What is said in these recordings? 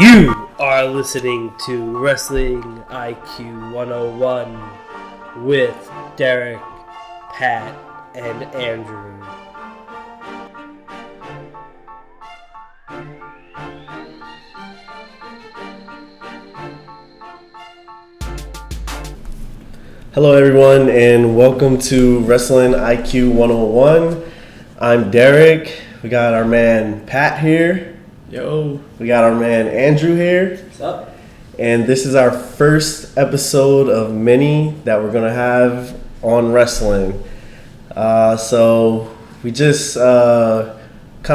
You are listening to Wrestling IQ 101 with Derek, Pat, and Andrew. Hello everyone and welcome to Wrestling IQ 101. I'm Derek. We got our man Pat here. Yo. We got our man Andrew here. What's up? And this is our first episode of many that we're going to have on wrestling. So we just kind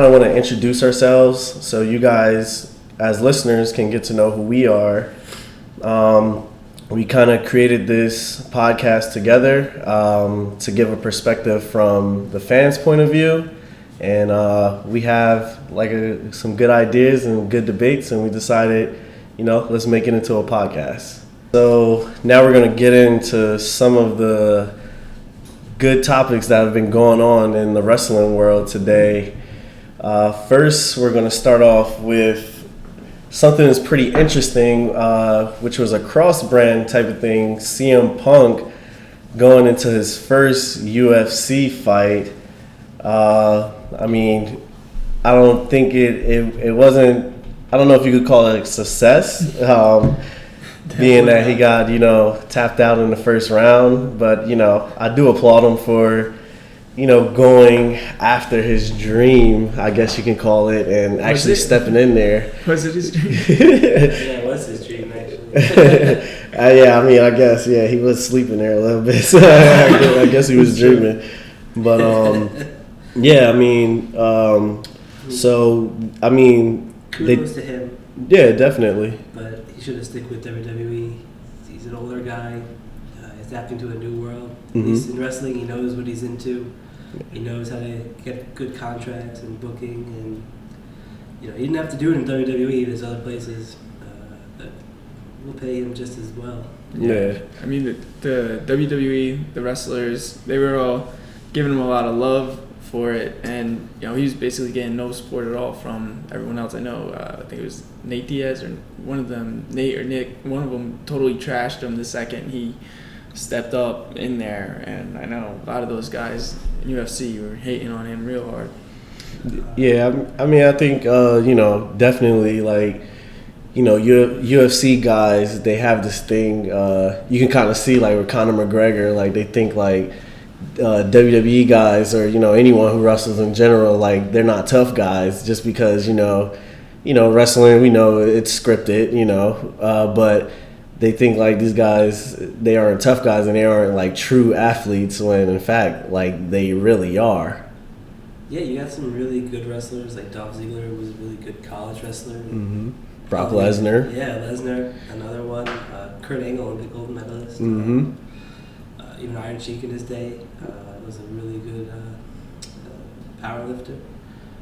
of want to introduce ourselves so you guys as listeners can get to know who we are. We kind of created this podcast together to give a perspective from the fans' point of view. And we have some good ideas and good debates, and we decided, let's make it into a podcast. So now we're going to get into some of the good topics that have been going on in the wrestling world today. First, we're going to start off with something that's pretty interesting, which was a cross-brand type of thing. CM Punk going into his first UFC fight. I don't think it wasn't, I don't know if you could call it a success, being that he got, tapped out in the first round. But, I do applaud him for, going after his dream, I guess you can call it, and actually stepping in there. Was it his dream? Yeah, it was his dream, actually. I guess, he was sleeping there a little bit, so I guess he was dreaming. But, kudos to him. Yeah, definitely. But he should have stick with WWE. He's an older guy. He's adapting to a new world. Mm-hmm. At least in wrestling, he knows what he's into. He knows how to get good contracts and booking, and he didn't have to do it in WWE. There's other places that will pay him just as well. Yeah. The WWE, the wrestlers, they were all giving him a lot of love for it, and he was basically getting no support at all from everyone else. I know I think it was Nate Diaz or one of them, Nate or Nick, one of them totally trashed him the second he stepped up in there, and I know a lot of those guys in UFC were hating on him real hard. Yeah, I think definitely UFC guys, they have this thing, you can kind of see with Conor McGregor, they think WWE guys or anyone who wrestles in general, they're not tough guys just because wrestling, we know it's scripted, but they think these guys, they aren't tough guys and they aren't true athletes, when in fact they really are. Yeah, you got some really good wrestlers. Dolph Ziggler was a really good college wrestler. Mm-hmm. Brock Lesnar. Yeah, Lesnar, another one. Kurt Angle, Olympic gold medalist. Mm-hmm. Even Iron Sheik in his day was a really good power lifter.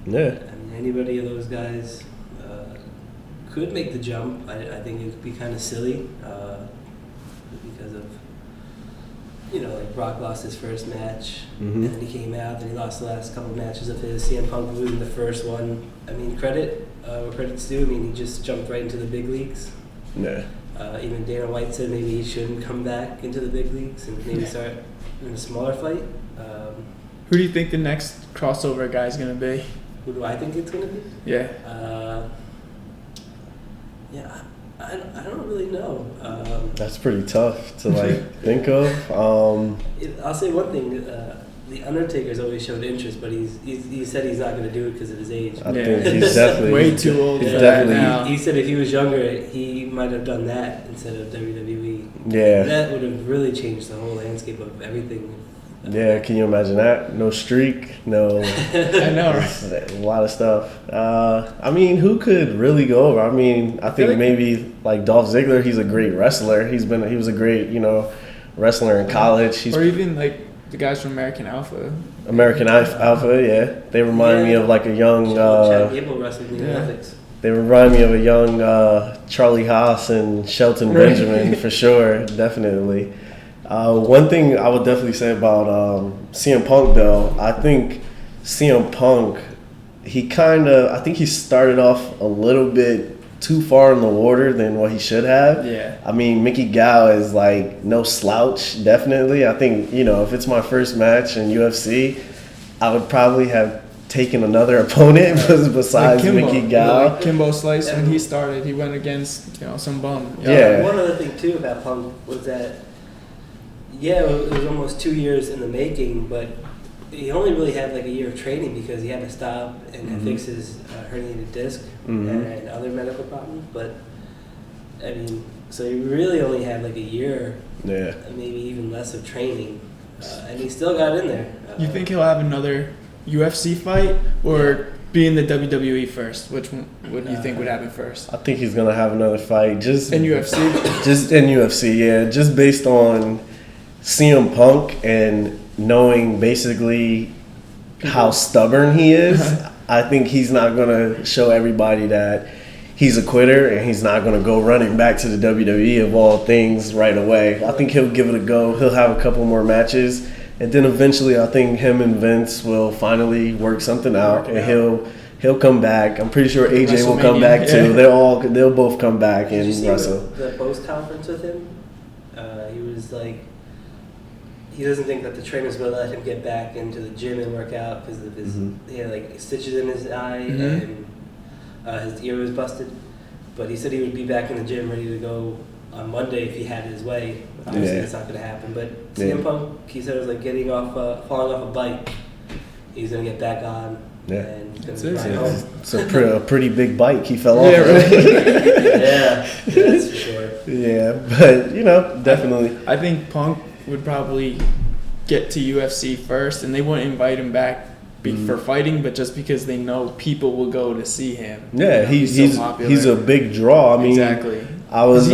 Yeah. Anybody of those guys could make the jump. I think it would be kind of silly because of, Brock lost his first match, mm-hmm. and then he came out, and he lost the last couple of matches of his. CM Punk losing the first one. Credit where credit's due. He just jumped right into the big leagues. Yeah. Even Dana White said maybe he shouldn't come back into the big leagues and maybe start in a smaller fight. Who do you think the next crossover guy is going to be? Who do I think it's going to be? Yeah. I don't really know. That's pretty tough to think of. I'll say one thing. The Undertaker's always showed interest, but he said he's not going to do it because of his age. I think he's definitely way too old. He's definitely. Now. He said if he was younger, he might have done that instead of WWE. Yeah. That would have really changed the whole landscape of everything. Yeah, can you imagine that? No streak, no. I know, right? A lot of stuff. Who could really go over? I think maybe Dolph Ziggler. He's a great wrestler. He was a great, wrestler in college. Or even the guys from American Alpha. Alpha, yeah. They remind me of a young. Chad Gable wrestling in the Olympics. They remind me of a young Charlie Haas and Shelton Benjamin for sure, definitely. One thing I would definitely say about CM Punk, though, I think CM Punk, I think he started off a little bit too far in the water than what he should have. Yeah. I mean, Mickey Gall is like no slouch, definitely. I think, if it's my first match in UFC, I would probably have taken another opponent besides Mickey Gall. Like Kimbo Slice, when he started, he went against, some bum. Yeah. One other thing, too, about Punk was that, it was almost 2 years in the making, but he only really had like a year of training because he had to stop and fix his herniated disc and other medical problems. But I mean, so he really only had like a year, maybe even less of training, and he still got in there. You think he'll have another UFC fight or be in the WWE first? Which one would you think would happen first? I think he's gonna have another fight just in UFC. Just in UFC, yeah. Just based on CM Punk and knowing basically how stubborn he is, I think he's not going to show everybody that he's a quitter and he's not going to go running back to the WWE of all things right away. I think he'll give it a go. He'll have a couple more matches, and then eventually I think him and Vince will finally work something out, and he'll come back. I'm pretty sure AJ will come back too. They'll both come back and wrestle. The post conference with him, he was like, he doesn't think that the trainers will let him get back into the gym and work out because of his he had like stitches in his eye and his ear was busted. But he said he would be back in the gym ready to go on Monday if he had his way. Obviously, that's not going to happen. But CM Punk, he said it was like falling off a bike. He's going to get back on. Yeah. And he's going to ride home. It's a pretty big bike he fell off. Yeah, that's for sure. Yeah, but definitely. I think Punk would probably get to UFC first, and they wouldn't invite him back for fighting, but just because they know people will go to see him. Yeah, he's a big draw. I mean, exactly. I was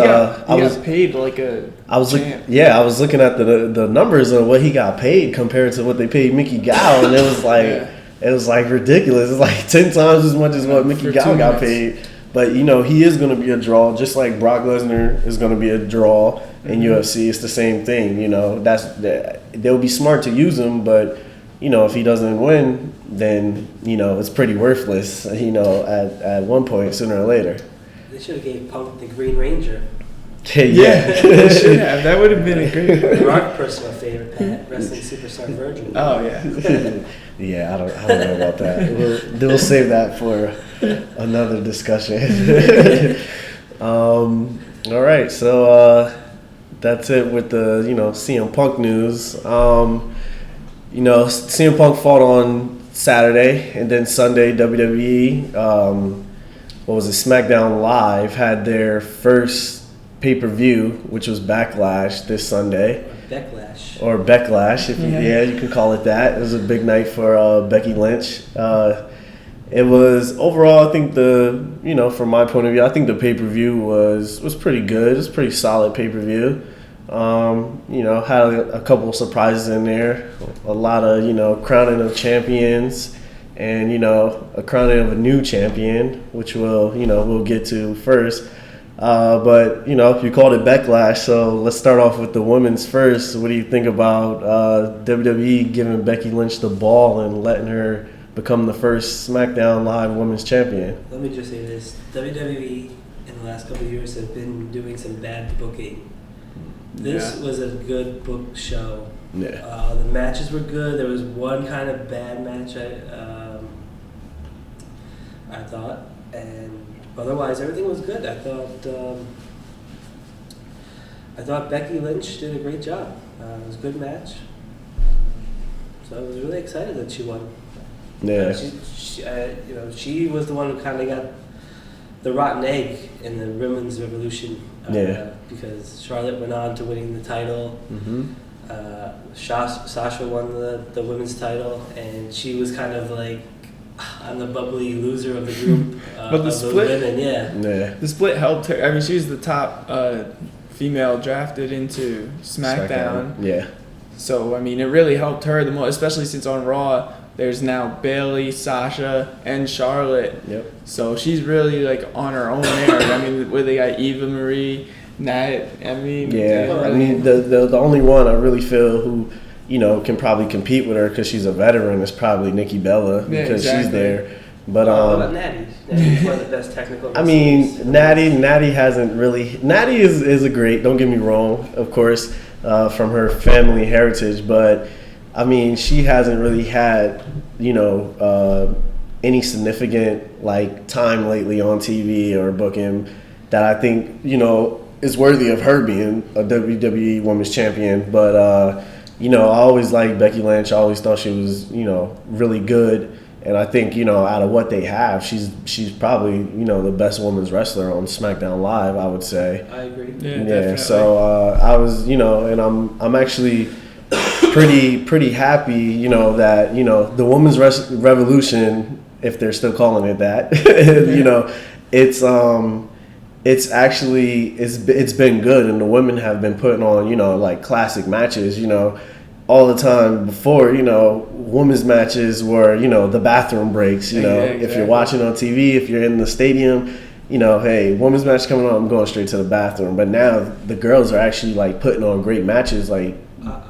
paid like a champ. I was looking at the numbers of what he got paid compared to what they paid Mickey Gall, and it was like it was like ridiculous. It's like 10 times as much as what Mickey Gall got paid. But he is going to be a draw, just like Brock Lesnar is going to be a draw in UFC. It's the same thing. They'll be smart to use him, but if he doesn't win, then it's pretty worthless. At one point, sooner or later. They should have gave Punk the Green Ranger. Yeah, they should have. That would have been a great. Our personal favorite, Pat, wrestling superstar Virgin. Oh yeah. Yeah, I don't know about that. We'll save that for another discussion. All right, so that's it with the CM Punk news. CM Punk fought on Saturday, and then Sunday WWE, SmackDown Live had their first pay-per-view, which was Backlash this Sunday. Or Backlash, you can call it that. It was a big night for Becky Lynch. It was overall, I think from my point of view, I think the pay-per-view was pretty good. It was a pretty solid pay-per-view. Had a couple of surprises in there. A lot of crowning of champions, and a crowning of a new champion, which we'll get to first. But you called it Backlash, so let's start off with the women's first. What do you think about WWE giving Becky Lynch the ball and letting her become the first SmackDown Live Women's Champion? Let me just say this: WWE in the last couple of years have been doing some bad booking. This was a good book show. Yeah. The matches were good. There was one kind of bad match I thought, and otherwise everything was good. I thought Becky Lynch did a great job. It was a good match. So I was really excited that she won. Yeah. She was the one who kind of got the rotten egg in the women's revolution. Because Charlotte went on to winning the title. Sasha won the women's title, and she was kind of like, I'm the bubbly loser of the group. But the split, women, the split helped her. I mean, she was the top female drafted into SmackDown. Yeah. So I mean, it really helped her the most, especially since on Raw there's now Bayley, Sasha, and Charlotte. Yep. So she's really like on her own there. I mean, where they got Eva Marie, Nat. I mean, the only one I really feel who can probably compete with her because she's a veteran is probably Nikki Bella because she's there. But what about Natty? Natty's one of the best technical I wrestlers. mean, Natty hasn't really. Natty is a great. Don't get me wrong, of course, from her family heritage, but I mean, she hasn't really had any significant like time lately on TV or booking that I think is worthy of her being a WWE Women's Champion. But I always liked Becky Lynch. I always thought she was really good. And I think, out of what they have, she's probably, the best women's wrestler on SmackDown Live, I would say. I agree. Yeah, definitely. So I was, and I'm actually pretty happy, that, the women's revolution, if they're still calling it that, it's actually it's been good, and the women have been putting on, like classic matches, all the time. Before, women's matches were, the bathroom breaks, Yeah, exactly. If you're watching on TV, if you're in the stadium, hey, women's match coming on, I'm going straight to the bathroom. But now the girls are actually like putting on great matches, like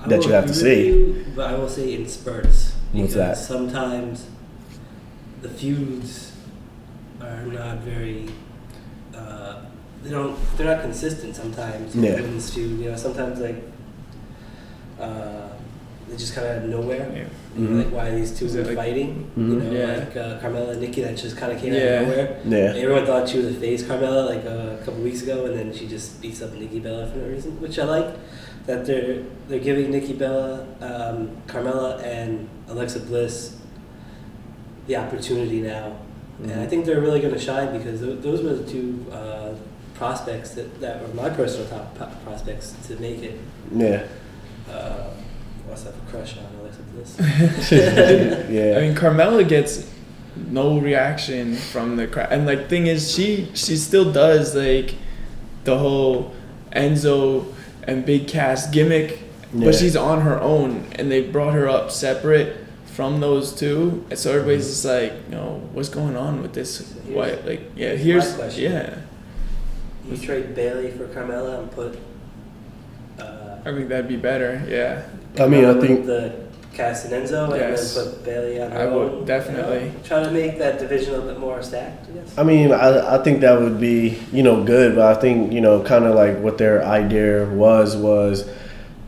that you have to see. But I will say in spurts. What's that? Sometimes the feuds are not very. They're not consistent sometimes. Yeah. Women's feud, sometimes like. They just kind of out of nowhere. Yeah. Mm-hmm. Like why these two were fighting. Mhm. Like Carmella and Nikki, that just kind of came out Yeah. of nowhere. Yeah. Everyone thought she was a face Carmella like a couple weeks ago, and then she just beats up Nikki Bella for no reason, which I like. That they're giving Nikki Bella, Carmella, and Alexa Bliss the opportunity now, and I think they're really going to shine because those were the two prospects that were my personal top prospects to make it. Yeah. I must have a crush on Alexa Bliss. Yeah. I mean, Carmella gets no reaction from the crowd, and like thing is, she still does like the whole Enzo and Big Cass gimmick, but she's on her own, and they brought her up separate from those two, and so everybody's just like, what's going on with this? Why? Like, here's my question. yeah. You trade Bailey for Carmella and put. I think that'd be better. Yeah. I mean, I with think the Cass and Enzo, Yes. and then put Bailey on her I would, own. definitely. Try to make that division a little bit more stacked, I guess. I mean, I think that would be, good, but I think, kind of like what their idea was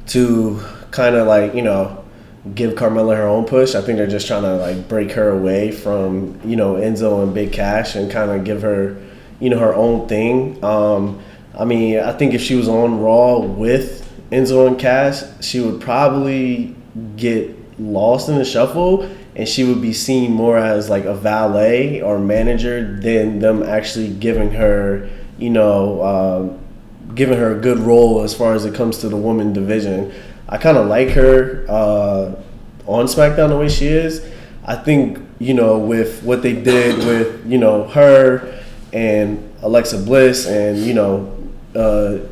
to kind of like, give Carmella her own push. I think they're just trying to like break her away from, Enzo and Big Cash and kind of give her, her own thing. I mean, I think if she was on Raw with Enzo and Cash, she would probably get lost in the shuffle, and she would be seen more as like a valet or manager than them actually giving her, giving her a good role as far as it comes to the woman division. I kind of like her on SmackDown the way she is. I think, with what they did with, her and Alexa Bliss and,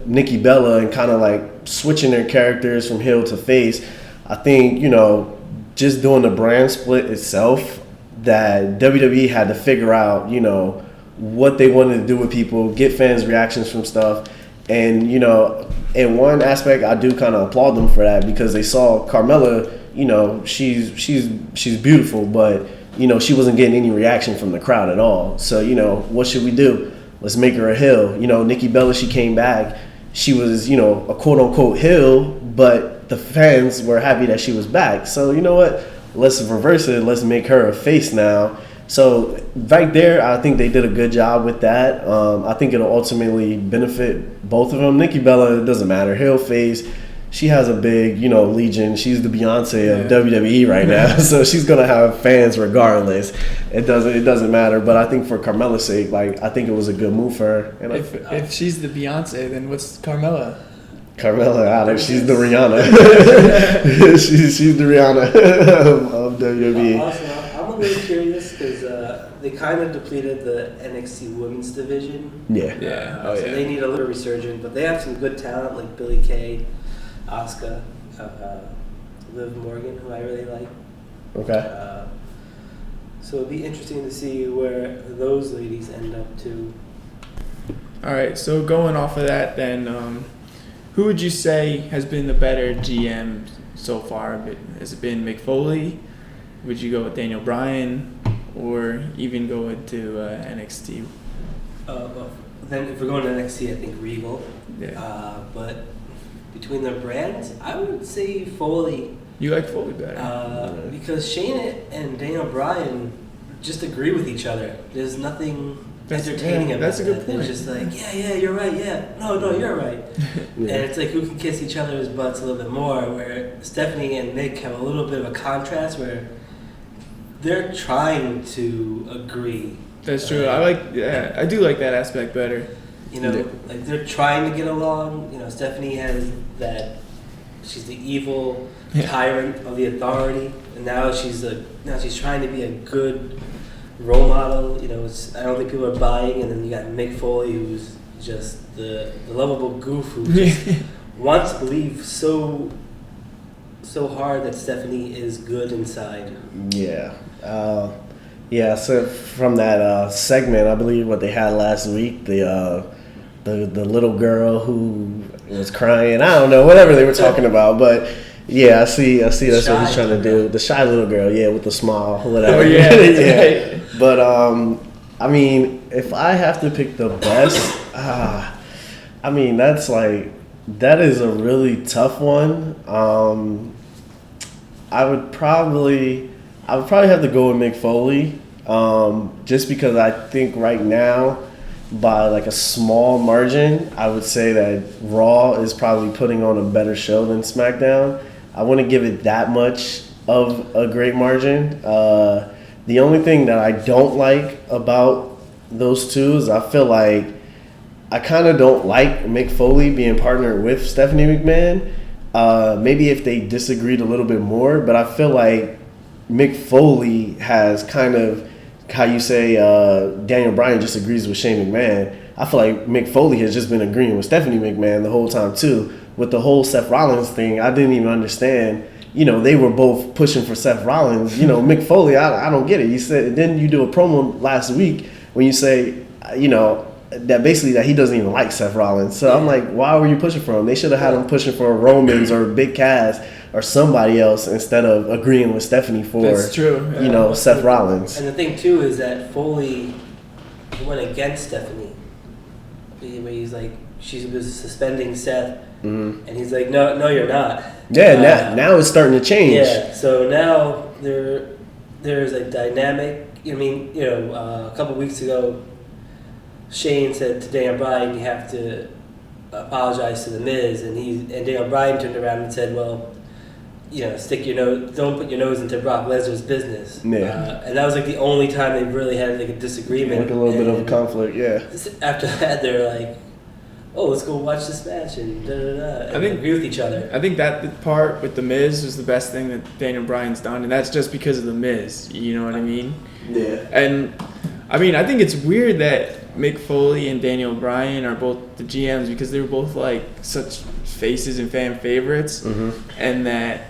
Nikki Bella and kind of like switching their characters from heel to face, I think, just doing the brand split itself, that WWE had to figure out, what they wanted to do with people, get fans' reactions from stuff. And, in one aspect, I do kind of applaud them for that because they saw Carmella, she's beautiful, but, she wasn't getting any reaction from the crowd at all. So, what should we do? Let's make her a heel. Nikki Bella, she came back. She was, a quote-unquote heel, but the fans were happy that she was back. So, you know what? Let's reverse it. Let's make her a face now. So, right there, I think they did a good job with that. I think it'll ultimately benefit both of them. Nikki Bella, it doesn't matter. Heel, face. She has a big, legion. She's the Beyonce of WWE right now. So, she's going to have fans regardless. It doesn't matter. But I think for Carmella's sake, like, I think it was a good move for her. And If she's the Beyonce, then what's Carmella? Carmella, she's the Rihanna. she's the Rihanna of WWE. Also, I'm a little curious because they kind of depleted the NXT women's division. Yeah. Yeah. So they need a little resurgence, but they have some good talent like Billie Kay, Asuka, Liv Morgan, who I really like. Okay. So it'd be interesting to see where those ladies end up too. All right. So going off of that, then, who would you say has been the better GM so far? Has it been Mick Foley? Would you go with Daniel Bryan? or even go into NXT? Well, then if we're going to NXT, I think Regal. Yeah. But between their brands, I would say Foley. You like Foley better? Because Shane and Daniel Bryan just agree with each other. There's nothing entertaining about that's a good it. point. They're just like, yeah, you're right, yeah. No, you're right. And it's like who can kiss each other's butts a little bit more, where Stephanie and Nick have a little bit of a contrast where they're trying to agree. That's true. I do like that aspect better. You know, like they're trying to get along. You know, Stephanie has that. She's the evil tyrant of the authority, and now she's trying to be a good role model. You know, I don't think people are buying. And then you got Mick Foley, who's just the lovable goof who just wants to believe so hard that Stephanie is good inside. Yeah. So from that segment, I believe what they had last week, the little girl who was crying, I don't know, whatever they were talking about, but yeah, I see that's what he's trying to do. The shy little girl, yeah, with the smile, whatever. Oh yeah, yeah. Right. But I mean, if I have to pick the best, I mean that is a really tough one. I would probably have to go with Mick Foley, just because I think right now, by like a small margin, I would say that Raw is probably putting on a better show than SmackDown. I wouldn't give it that much of a great margin. The only thing that I don't like about those two is I feel like I kind of don't like Mick Foley being partnered with Stephanie McMahon. Maybe if they disagreed a little bit more, but I feel like Mick Foley has kind of, how you say Daniel Bryan just agrees with Shane McMahon. I feel like Mick Foley has just been agreeing with Stephanie McMahon the whole time too. With the whole Seth Rollins thing, I didn't even understand. You know, they were both pushing for Seth Rollins. You know, Mick Foley, I don't get it. You said, then you do a promo last week when you say, you know, that basically that he doesn't even like Seth Rollins. So I'm like, why were you pushing for him? They should have had him pushing for Romans or Big Cass or somebody else instead of agreeing with Stephanie for, that's true. You know, Seth Rollins. And the thing too is that Foley went against Stephanie. Where he's like, she was suspending Seth, and he's like, no, you're not. Yeah, now it's starting to change. Yeah, so now there's a dynamic. I mean, you know, a couple weeks ago, Shane said to Daniel Bryan, "You have to apologize to the Miz," and Daniel Bryan turned around and said, "Well, you know, don't put your nose into Brock Lesnar's business." Yeah. And that was like the only time they really had like a disagreement. Like a little bit of a conflict, yeah. After that, they're like, "Oh, let's go watch this match," and and I think agree with each other. I think that part with the Miz was the best thing that Daniel Bryan's done, and that's just because of the Miz. You know what I mean? Yeah. And I mean, I think it's weird that Mick Foley and Daniel Bryan are both the GMs because they were both like such faces and fan favorites, and that,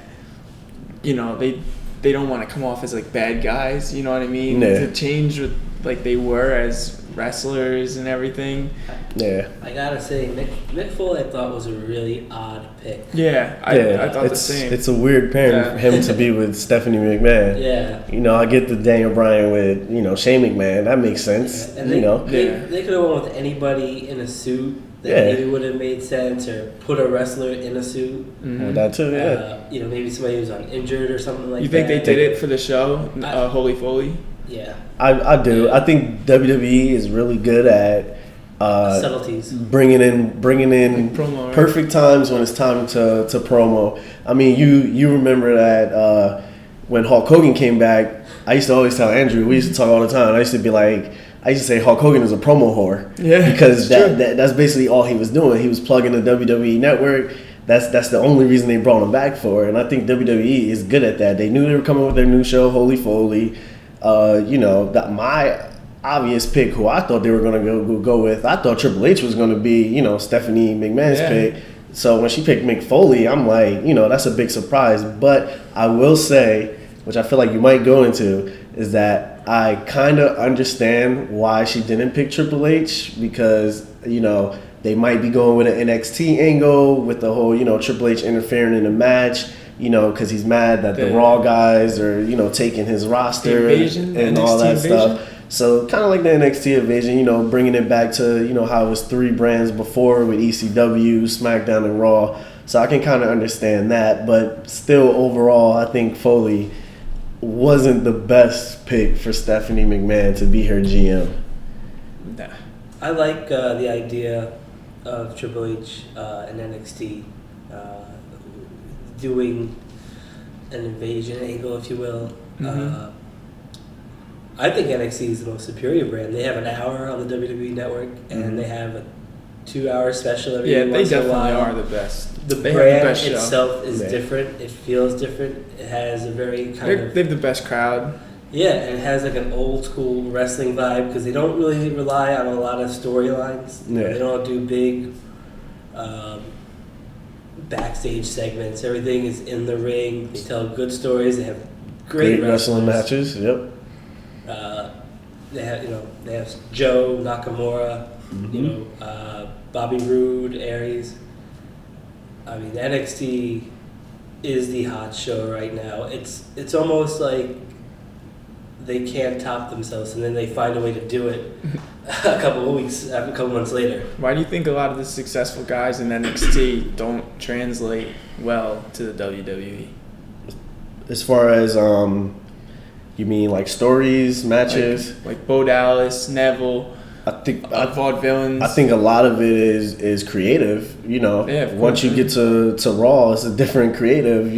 you know, they don't want to come off as like bad guys. You know what I mean? Yeah. To change what like they were as wrestlers and everything. I gotta say, Mick Foley I thought was a really odd pick. I thought the same. It's a weird pairing for him to be with Stephanie McMahon. Yeah. You know, I get the Daniel Bryan with, you know, Shane McMahon. That makes sense. Yeah. And they could have went with anybody in a suit that maybe would have made sense, or put a wrestler in a suit. That too, yeah. You know, maybe somebody who was injured or something like that. You think they did it for the show, Holy Foley? Yeah. I do. I think WWE is really good at subtleties, bringing in promo, right? Perfect times when it's time to promo. I mean, you remember that when Hulk Hogan came back, I used to always tell Andrew, we used to talk all the time, I used to say Hulk Hogan is a promo whore. Yeah, because that's basically all he was doing. He was plugging the WWE network. That's the only reason they brought him back for. And I think WWE is good at that. They knew they were coming with their new show, Holy Foley. You know, my obvious pick, who I thought they were going to go with, I thought Triple H was going to be, you know, Stephanie McMahon's pick. So when she picked Mick Foley, I'm like, you know, that's a big surprise. But I will say, which I feel like you might go into, is that I kind of understand why she didn't pick Triple H, because, you know, they might be going with an NXT angle with the whole, you know, Triple H interfering in the match. because he's mad that the Raw guys are, taking his roster and all that stuff. So kind of like the NXT invasion, bringing it back to, how it was 3 brands before with ECW, SmackDown, and Raw. So I can kind of understand that. But still, overall, I think Foley wasn't the best pick for Stephanie McMahon to be her GM. Nah. I like the idea of Triple H and NXT doing an invasion angle, if you will. Mm-hmm. I think NXT is the most superior brand. They have an hour on the WWE Network, and they have a 2-hour special every once in a while. They definitely are the best. The brand itself is different. It feels different. It has a very they have the best crowd. Yeah, and it has like an old school wrestling vibe because they don't really rely on a lot of storylines. Yeah. They don't do big backstage segments. Everything is in the ring. They tell good stories. They have great wrestling matches. Yep. They have Joe Nakamura. Bobby Roode, Aries. I mean, NXT is the hot show right now. It's almost like they can't top themselves, and then they find a way to do it a couple months later. Why do you think a lot of the successful guys in NXT don't translate well to the WWE? As far as you mean like stories, matches, like Bo Dallas, Neville. I think vaudevillains. I think a lot of it is creative. Once you get to Raw, it's a different creative.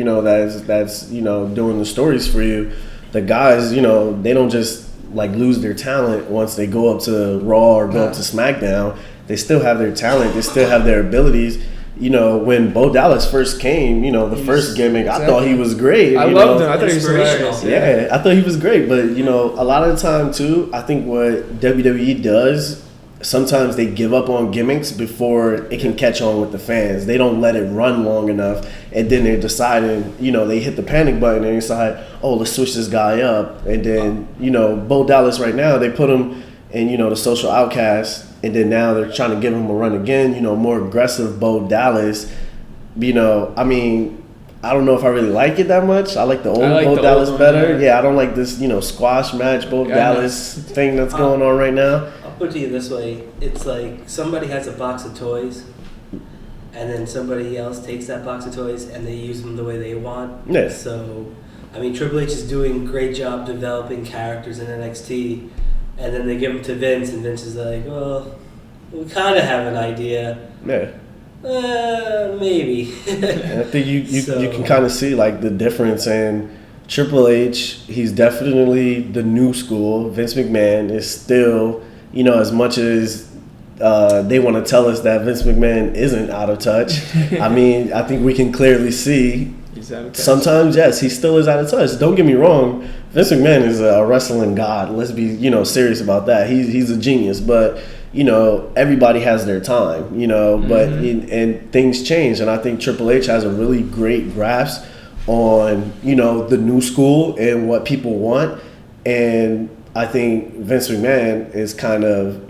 That's doing the stories for you. The guys, they don't just like lose their talent once they go up to Raw or go up to SmackDown. They still have their talent. They still have their abilities. When Bo Dallas first came, the first gimmick, I thought he was great. I loved him. I thought he was hilarious. Yeah, I thought he was great. But, a lot of the time, too, I think what WWE does, sometimes they give up on gimmicks before it can catch on with the fans. They don't let it run long enough. And then they're deciding, they hit the panic button and decide, oh, let's switch this guy up. And then, Bo Dallas right now, they put him in, the social outcast. And then now they're trying to give him a run again, more aggressive Bo Dallas. I don't know if I really like it that much. I like the old Bo Dallas better. Yeah, I don't like this, squash match Bo Dallas thing that's going on right now. I'll put it to you this way. It's like somebody has a box of toys, and then somebody else takes that box of toys and they use them the way they want. Yeah. So, Triple H is doing a great job developing characters in NXT. And then they give them to Vince, and Vince is like, well, we kind of have an idea. Yeah. Maybe. I think you can kind of see, like, the difference in Triple H. He's definitely the new school. Vince McMahon is still, as much as they want to tell us that Vince McMahon isn't out of touch. I think we can clearly see sometimes, yes, he still is out of touch. Don't get me wrong. Vince McMahon is a wrestling god. Let's be, serious about that. He's a genius, but everybody has their time, but and things change, and I think Triple H has a really great grasp on, the new school and what people want, and I think Vince McMahon is kind of,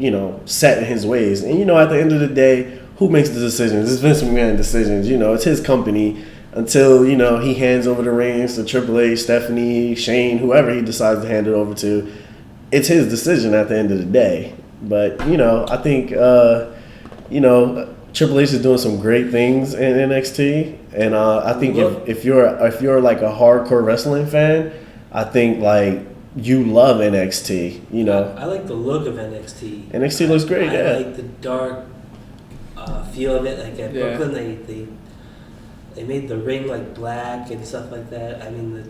set in his ways, and at the end of the day, who makes the decisions? It's Vince McMahon decisions. It's his company. Until, he hands over the reins to Triple H, Stephanie, Shane, whoever he decides to hand it over to. It's his decision at the end of the day. But, I think, Triple H is doing some great things in NXT. And I think if you're like a hardcore wrestling fan, I think, like, you love NXT, I like the look of NXT. NXT looks great, I like the dark feel of it. Like at Brooklyn, they made the ring like black and stuff like that.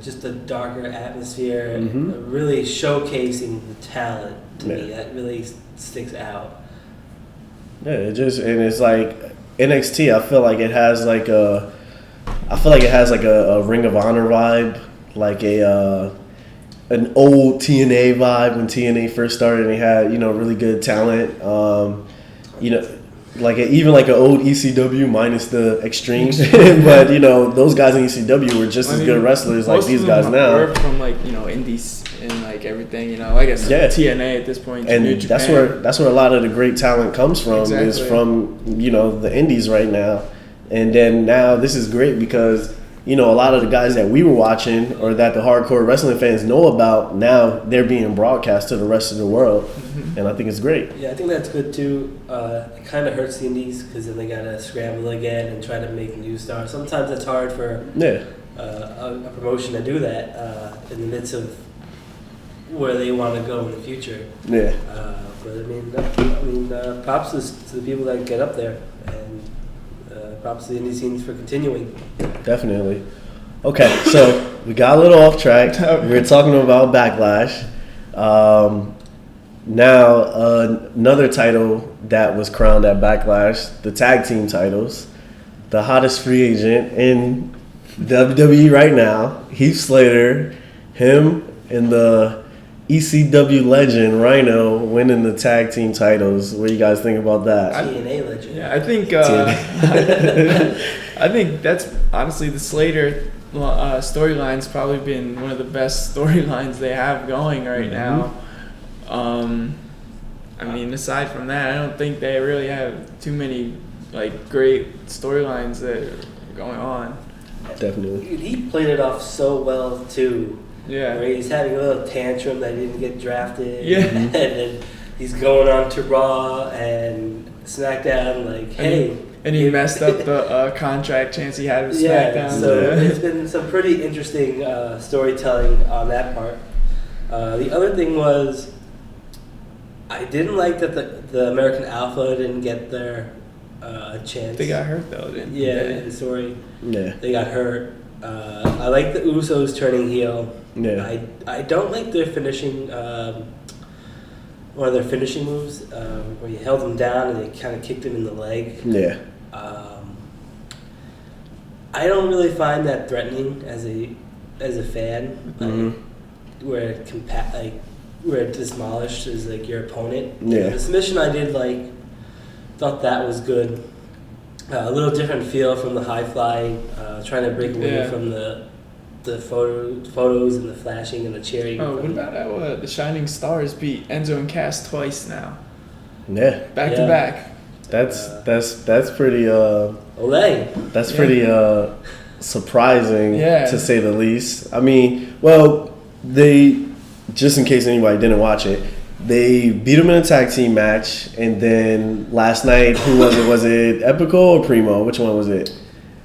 Just the darker atmosphere, really showcasing the talent to me. That really sticks out. Yeah, it's like NXT. I feel like it has like a Ring of Honor vibe, like an old TNA vibe when TNA first started. And they had really good talent. Even like an old ECW minus the extremes, but those guys in ECW were just as good wrestlers like these guys now. Were from indies and like everything, I guess TNA at this point. And that's where a lot of the great talent comes from. Is from the indies right now, and then now this is great because a lot of the guys that we were watching or that the hardcore wrestling fans know about, now they're being broadcast to the rest of the world. And I think it's great. Yeah, I think that's good too. It kind of hurts the indies because then they got to scramble again and try to make new stars. Sometimes it's hard for a promotion to do that in the midst of where they want to go in the future. Yeah. But props to the people that get up there, and props to the indie scenes for continuing. Definitely. Okay, so we got a little off track. We were talking about Backlash. Now, another title that was crowned at Backlash, the tag team titles. The hottest free agent in WWE right now, Heath Slater, him and the ECW legend Rhino winning the tag team titles. What do you guys think about that? TNA legend. Yeah, I think I think that's honestly the Slater storyline's probably been one of the best storylines they have going right now. Aside from that, I don't think they really have too many great storylines that are going on. Definitely. He played it off so well too. Yeah. Where he's having a little tantrum that he didn't get drafted. Yeah. And then he's going on to Raw and SmackDown hey. And he messed up the contract chance he had with SmackDown. Yeah, so there's been some pretty interesting storytelling on that part. The other thing was, I didn't like that the American Alpha didn't get their chance. They got hurt though, didn't they? In the story. Yeah. They got hurt. I like the Usos turning heel. Yeah. I don't like their finishing, one of their finishing moves, where you held them down and they kind of kicked him in the leg. Yeah. I don't really find that threatening as a fan, where it demolishes your opponent. Yeah. The submission I did thought that was good. A little different feel from the high flying, trying to break away from the photos and the flashing and the cheering. Oh, what about how the Shining Stars beat Enzo and Cass twice now? Yeah. Back to back. That's pretty Olay. That's pretty surprising to say the least. I mean, they, just in case anybody didn't watch it, they beat him in a tag team match, and then last night, who was it? Was it Epico or Primo? Which one was it?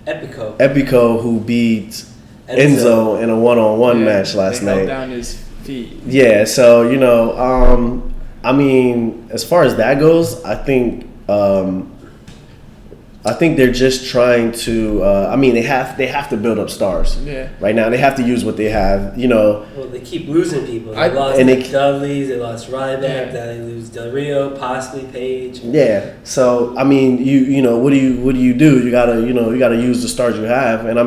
Epico. Epico, who beat Enzo in a one-on-one match last night. Held down his feet. Yeah, so as far as that goes, I think they're just trying to. They have to build up stars. Yeah. Right now, they have to use what they have. Well, they keep losing people. They lost Dudley's. They lost Ryback. Now they lose Del Rio, possibly Page. Yeah. So what do you do? You gotta use the stars you have. And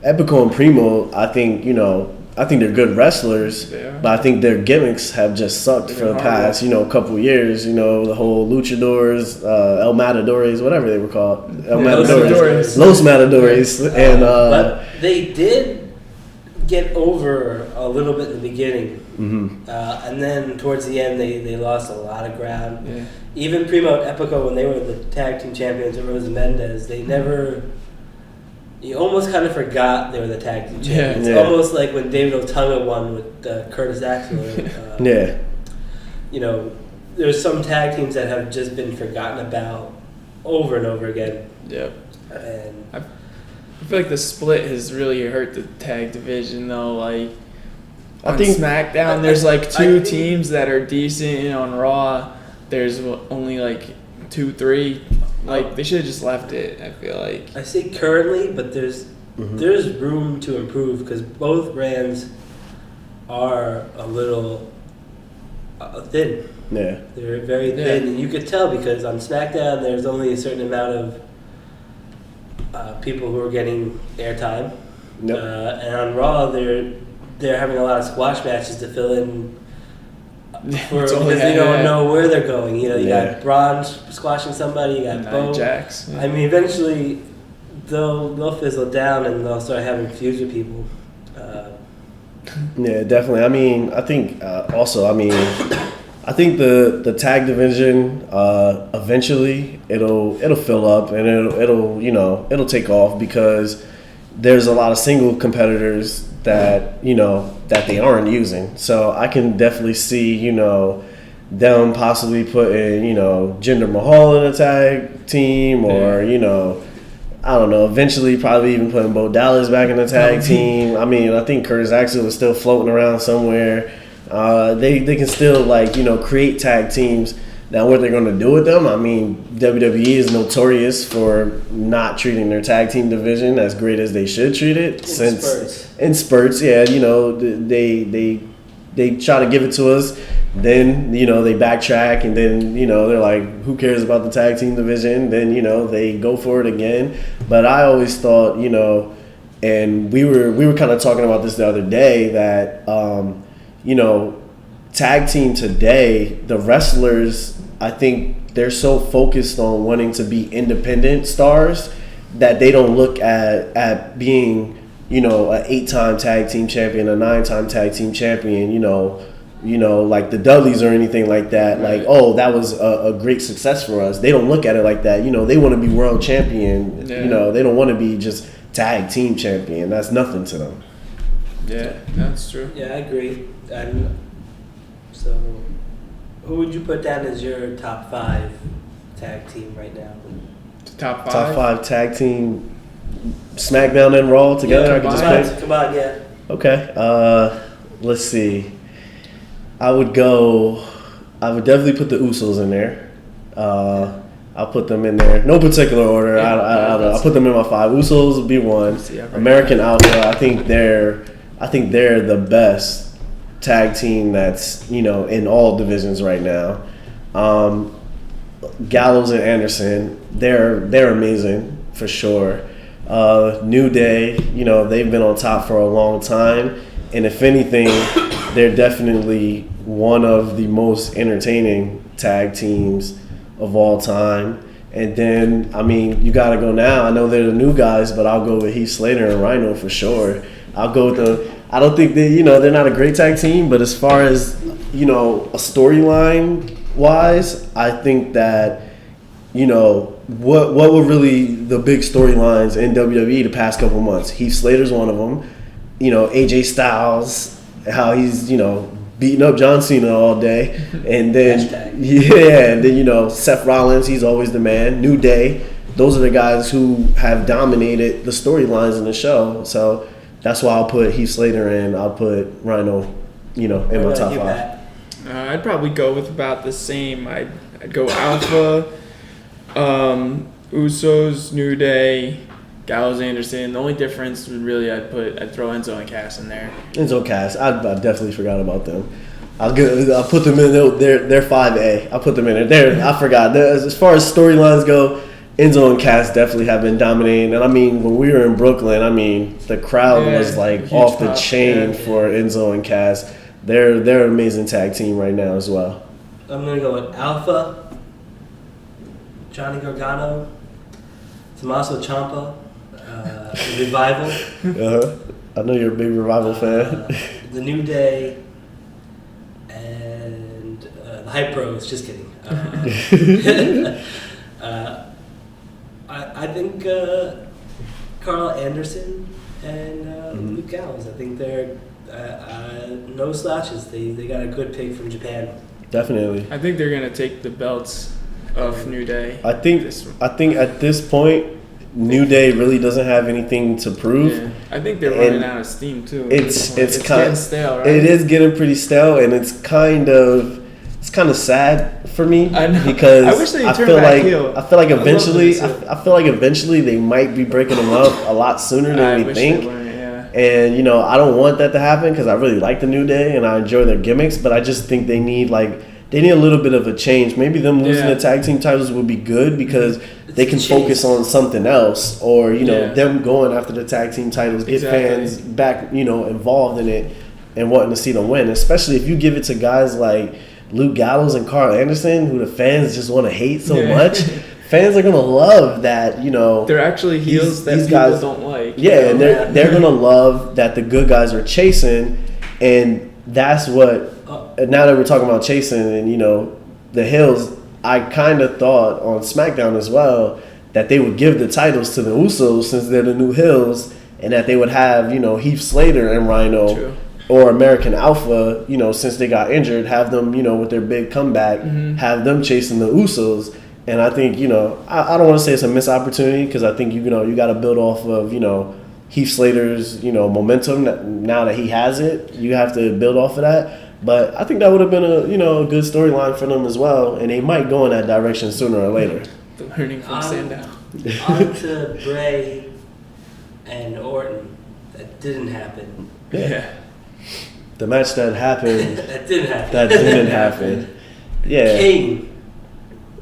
Epico and Primo, I think they're good wrestlers, but I think their gimmicks have just sucked for the past, couple years. The whole luchadors, El Matadores, whatever they were called, Los Matadores, and but they did get over a little bit in the beginning, and then towards the end they lost a lot of ground. Yeah. Even Primo and Epico, when they were the tag team champions at Rosa Mendez, they never. You almost kind of forgot they were the tag team champions. Yeah. Almost like when David Otunga won with Curtis Axel. There's some tag teams that have just been forgotten about over and over again. Yep. And I feel like the split has really hurt the tag division, though. On SmackDown, there's two teams that are decent, and on Raw, there's only 2-3. They should have just left it, I feel like. I say currently, but there's room to improve because both brands are a little thin. Yeah. They're very thin, and you could tell because on SmackDown there's only a certain amount of people who are getting airtime. Yep. And on Raw they're having a lot of squash matches to fill in. Because they don't know where they're going. You got Braun squashing somebody, you got Bo. Jax. Yeah. Eventually they'll fizzle down and they'll start having feuds with people. Yeah, definitely. I think I think the tag division eventually it'll fill up and it'll take off because there's a lot of single competitors that, that they aren't using. So I can definitely see, them possibly putting, Jinder Mahal in a tag team or, I don't know, eventually probably even putting Bo Dallas back in the tag team. I mean, I think Curtis Axel is still floating around somewhere. They can still, create tag teams. Now, what they're going to do with them, I mean, WWE is notorious for not treating their tag team division as great as they should treat it. In spurts, yeah. They try to give it to us. Then, they backtrack, and then, they're like, who cares about the tag team division? Then, they go for it again. But I always thought, and we were kind of talking about this the other day, that, tag team today, the wrestlers, I think they're so focused on wanting to be independent stars that they don't look at being, an 8-time tag team champion, a 9-time tag team champion, like the Dudleys or anything like that. Right. Like, oh, that was a great success for us. They don't look at it like that. They want to be world champion. Yeah. They don't want to be just tag team champion. That's nothing to them. Yeah, that's true. Yeah, I agree. And so, who would you put down as your top 5 tag team right now? Top 5? Top 5 tag team, SmackDown and Raw together? Yeah, I could just pick? Come on, yeah. Okay, let's see. I would definitely put the Usos in there. I'll put them in there. No particular order. I'll put them in my 5. Usos would be 1. American Alpha, I think they're the best tag team that's, in all divisions right now. Gallows and Anderson, they're amazing for sure. New Day, they've been on top for a long time, and if anything, they're definitely one of the most entertaining tag teams of all time. And then, I mean, you got to go now. I know they're the new guys, but I'll go with Heath Slater and Rhino for sure. I'll go with them. I don't think they're not a great tag team, but as far as, a storyline wise, I think that, what were really the big storylines in WWE the past couple months? Heath Slater's one of them. AJ Styles, how he's, beating up John Cena all day. And then, Seth Rollins, he's always the man. New Day, those are the guys who have dominated the storylines in the show. So that's why I'll put Heath Slater in. I'll put Rhino, in my top 5. I'd probably go with about the same. I'd go Alpha, Usos, New Day, Gallows, Anderson. The only difference would really I'd throw Enzo and Cass in there. Enzo and Cass, I definitely forgot about them. I'll put them in. They're 5A. I'll put them in there. I forgot. As far as storylines go, Enzo and Cass definitely have been dominating. And I mean, when we were in Brooklyn, I mean, the crowd was like off the chain for Enzo and Cass. They're an amazing tag team right now as well. I'm gonna go with Alpha, Johnny Gargano, Tommaso Ciampa, Revival. I know you're a big Revival fan. The New Day, and the Hype Bros. Just kidding. I think Carl Anderson and Luke Gallows. I think they're no slouches. They got a good pick from Japan. Definitely. I think they're gonna take the belts of New Day. I think at this point, New Day really doesn't have anything to prove. Yeah. I think they're running out of steam too. It's getting stale, right? It is getting pretty stale, and it's kind of sad for me because I wish they I feel like eventually they might be breaking them up a lot sooner than we think. And I don't want that to happen because I really like the New Day and I enjoy their gimmicks, but I just think they need a little bit of a change. Maybe them losing the tag team titles would be good because they can focus on something else, or them going after the tag team titles, get fans back involved in it and wanting to see them win. Especially if you give it to guys like Luke Gallows and Carl Anderson, who the fans just want to hate so much. Fans are gonna love that, They're actually heels that people guys don't like. Yeah, and they're gonna love that the good guys are chasing, and that's what. Now that we're talking about chasing and the heels, I kind of thought on SmackDown as well that they would give the titles to the Usos since they're the new heels, and that they would have, Heath Slater and Rhino. True. Or American Alpha, since they got injured, have them, with their big comeback, have them chasing the Usos. And I think, I don't want to say it's a missed opportunity because I think, you got to build off of, Heath Slater's, momentum. Now that he has it, you have to build off of that. But I think that would have been a good storyline for them as well. And they might go in that direction sooner or later. The learning from Sandow. On to Bray and Orton. That didn't happen. Yeah. The match that happened. That didn't happen. That didn't happen. Yeah. Kane.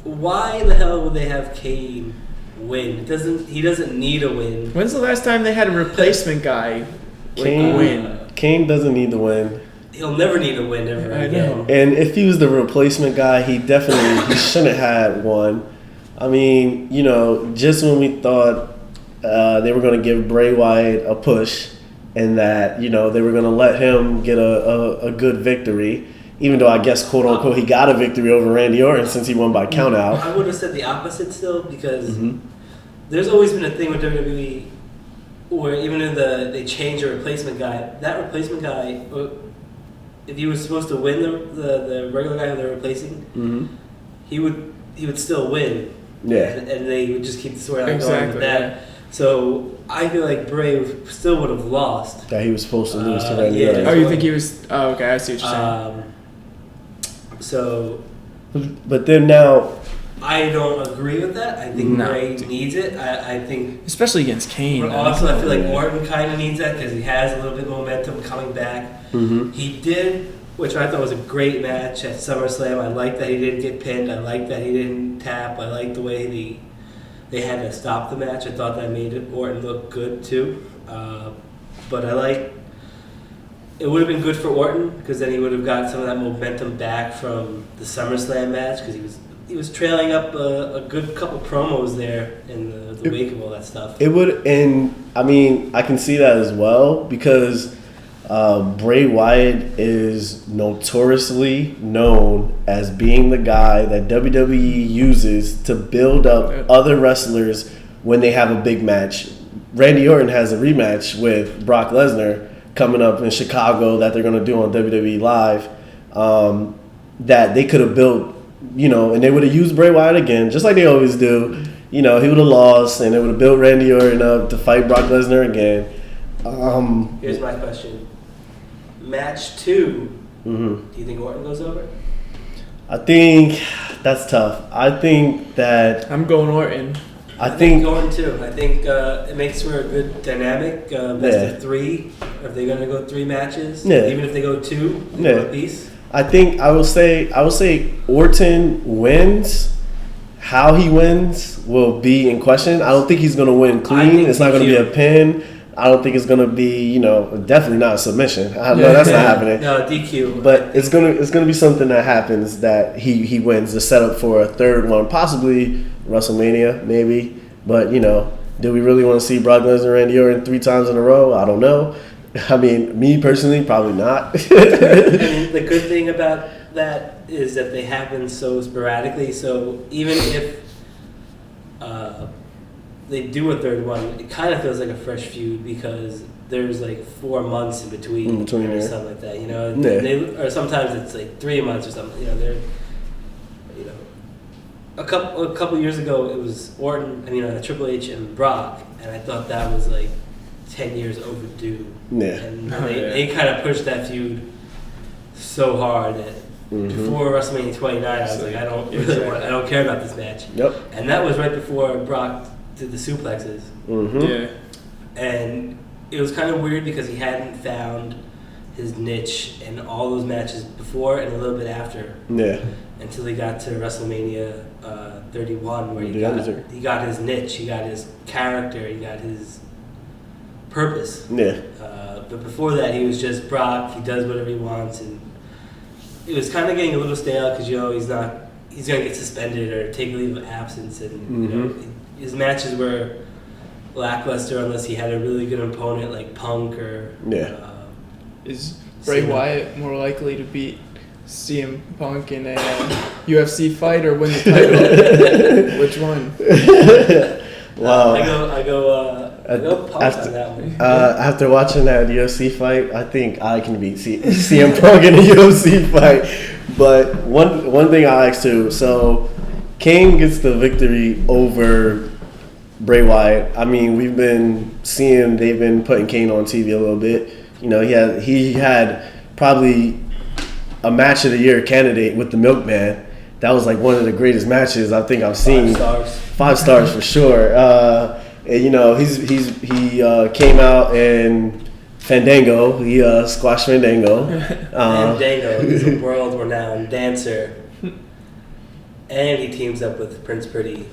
Why the hell would they have Kane win? He doesn't need a win. When's the last time they had a replacement guy win? Kane doesn't need to win. He'll never need a win ever again. And if he was the replacement guy, he shouldn't have had one. I mean, just when we thought they were going to give Bray Wyatt a push and that, they were going to let him get a good victory, even though I guess, quote unquote, he got a victory over Randy Orton since he won by count out. I would have said the opposite still because there's always been a thing with WWE where even if they change a replacement guy, that replacement guy, if he was supposed to win the regular guy who they're replacing, he would still win. Yeah. And they would just keep the storyline going with that. Yeah. So I feel like Bray still would have lost. That he was supposed to lose to Randy Orton. Oh, you think he was? Oh, okay. I see what you're saying. But then now, I don't agree with that. I think Bray needs it. I think, especially against Kane. But also, I feel like Orton kind of needs that because he has a little bit of momentum coming back. He did, which I thought was a great match at SummerSlam. I like that he didn't get pinned. I like that he didn't tap. I like the way they had to stop the match. I thought that made Orton look good too. But it would have been good for Orton because then he would have got some of that momentum back from the SummerSlam match because he was trailing up a good couple promos there in the wake of all that stuff. It would, and I mean, I can see that as well because Bray Wyatt is notoriously known as being the guy that WWE uses to build up other wrestlers when they have a big match. Randy Orton has a rematch with Brock Lesnar coming up in Chicago that they're going to do on WWE Live that they could have built, and they would have used Bray Wyatt again, just like they always do. He would have lost, and they would have built Randy Orton up to fight Brock Lesnar again. Here's my question. Match 2, do you think Orton goes over? I think that's tough. I think that... I'm going Orton. I think Orton too. I think it makes for a good dynamic. Best of 3. If they're going to go 3 matches, even if they go 2, go a piece. I think I will say Orton wins. How he wins will be in question. I don't think he's going to win clean. It's not going to be a pin. I don't think it's going to be, definitely not a submission. I know that's not happening. No, DQ. But it's gonna be something that happens that he wins the setup for a third one, possibly WrestleMania, maybe. But, do we really want to see Brock Lesnar and Randy Orton 3 times in a row? I don't know. I mean, me personally, probably not. I mean, the good thing about that is that they happen so sporadically. So even if they do a third one, it kind of feels like a fresh feud because there's like 4 months in between or something like that. Or sometimes it's like 3 months or something. A couple years ago it was Triple H and Brock, and I thought that was like 10 years overdue. Yeah. And they kind of pushed that feud so hard that before WrestleMania 29, I was like, I don't care about this match. Yep. And that was right before Brock did the suplexes. Yeah. And it was kind of weird because he hadn't found his niche in all those matches before and a little bit after. Yeah. Until he got to WrestleMania 31, where he got his niche, he got his character, he got his purpose. Yeah. But before that, he was just Brock. He does whatever he wants, and it was kind of getting a little stale because he's gonna get suspended or take a leave of absence, and his matches were lackluster unless he had a really good opponent like Punk or. Is Bray Wyatt more likely to beat CM Punk in a UFC fight or win the title? Which one? Wow. I go Go Punk on that one. After watching that UFC fight, I think I can beat CM Punk in a UFC fight. But one thing I asked too, so Kane gets the victory over Bray Wyatt. I mean, we've been seeing they've been putting Kane on TV a little bit. You know, he had probably a match of the year candidate with the Milkman. That was like one of the greatest matches I think I've seen. 5 stars. 5 stars for sure. And, you know, he came out in Fandango. He squashed Fandango. Fandango is a world-renowned dancer, and he teams up with Prince Pretty,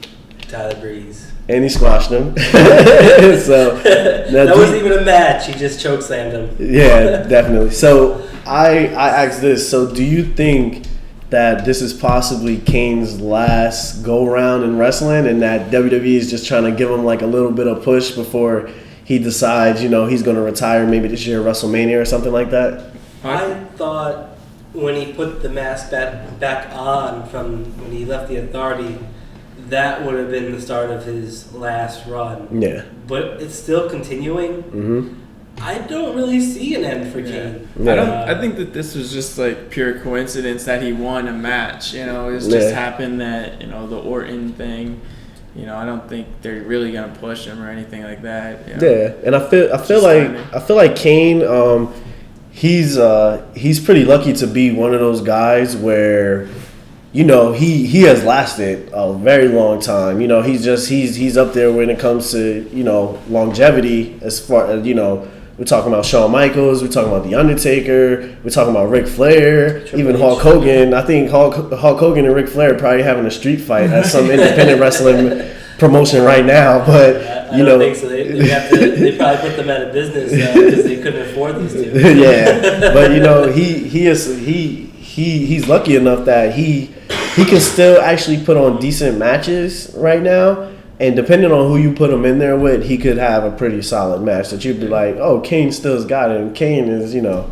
Tyler Breeze. And he squashed him. So that wasn't even a match. He just chokeslammed him. Yeah, definitely. So I asked this. So do you think that this is possibly Kane's last go-round in wrestling and that WWE is just trying to give him like a little bit of push before he decides, you know, he's going to retire maybe this year at WrestleMania or something like that? I thought when he put the mask back on from when he left the Authority, that would have been the start of his last run. Yeah. But it's still continuing. Mm-hmm. I don't really see an end for Kane. Yeah. I think that this was just like pure coincidence that he won a match. You know, it's just happened that, you know, the Orton thing. You know, I don't think they're really gonna push him or anything like that. You know? Yeah, and I feel like Kane, he's pretty lucky to be one of those guys where, you know, he has lasted a very long time. You know, he's up there when it comes to, you know, longevity as far as, you know. We're talking about Shawn Michaels. We're talking about The Undertaker. We're talking about Ric Flair. Even Hulk Hogan. I think Hulk Hogan and Ric Flair are probably having a street fight at some independent wrestling promotion right now. But I don't think so. They probably put them out of business because they couldn't afford these two. Yeah, but you know he's lucky enough that he can still actually put on decent matches right now. And depending on who you put him in there with, he could have a pretty solid match that you'd be like, oh, Kane still's got it. And Kane is, you know,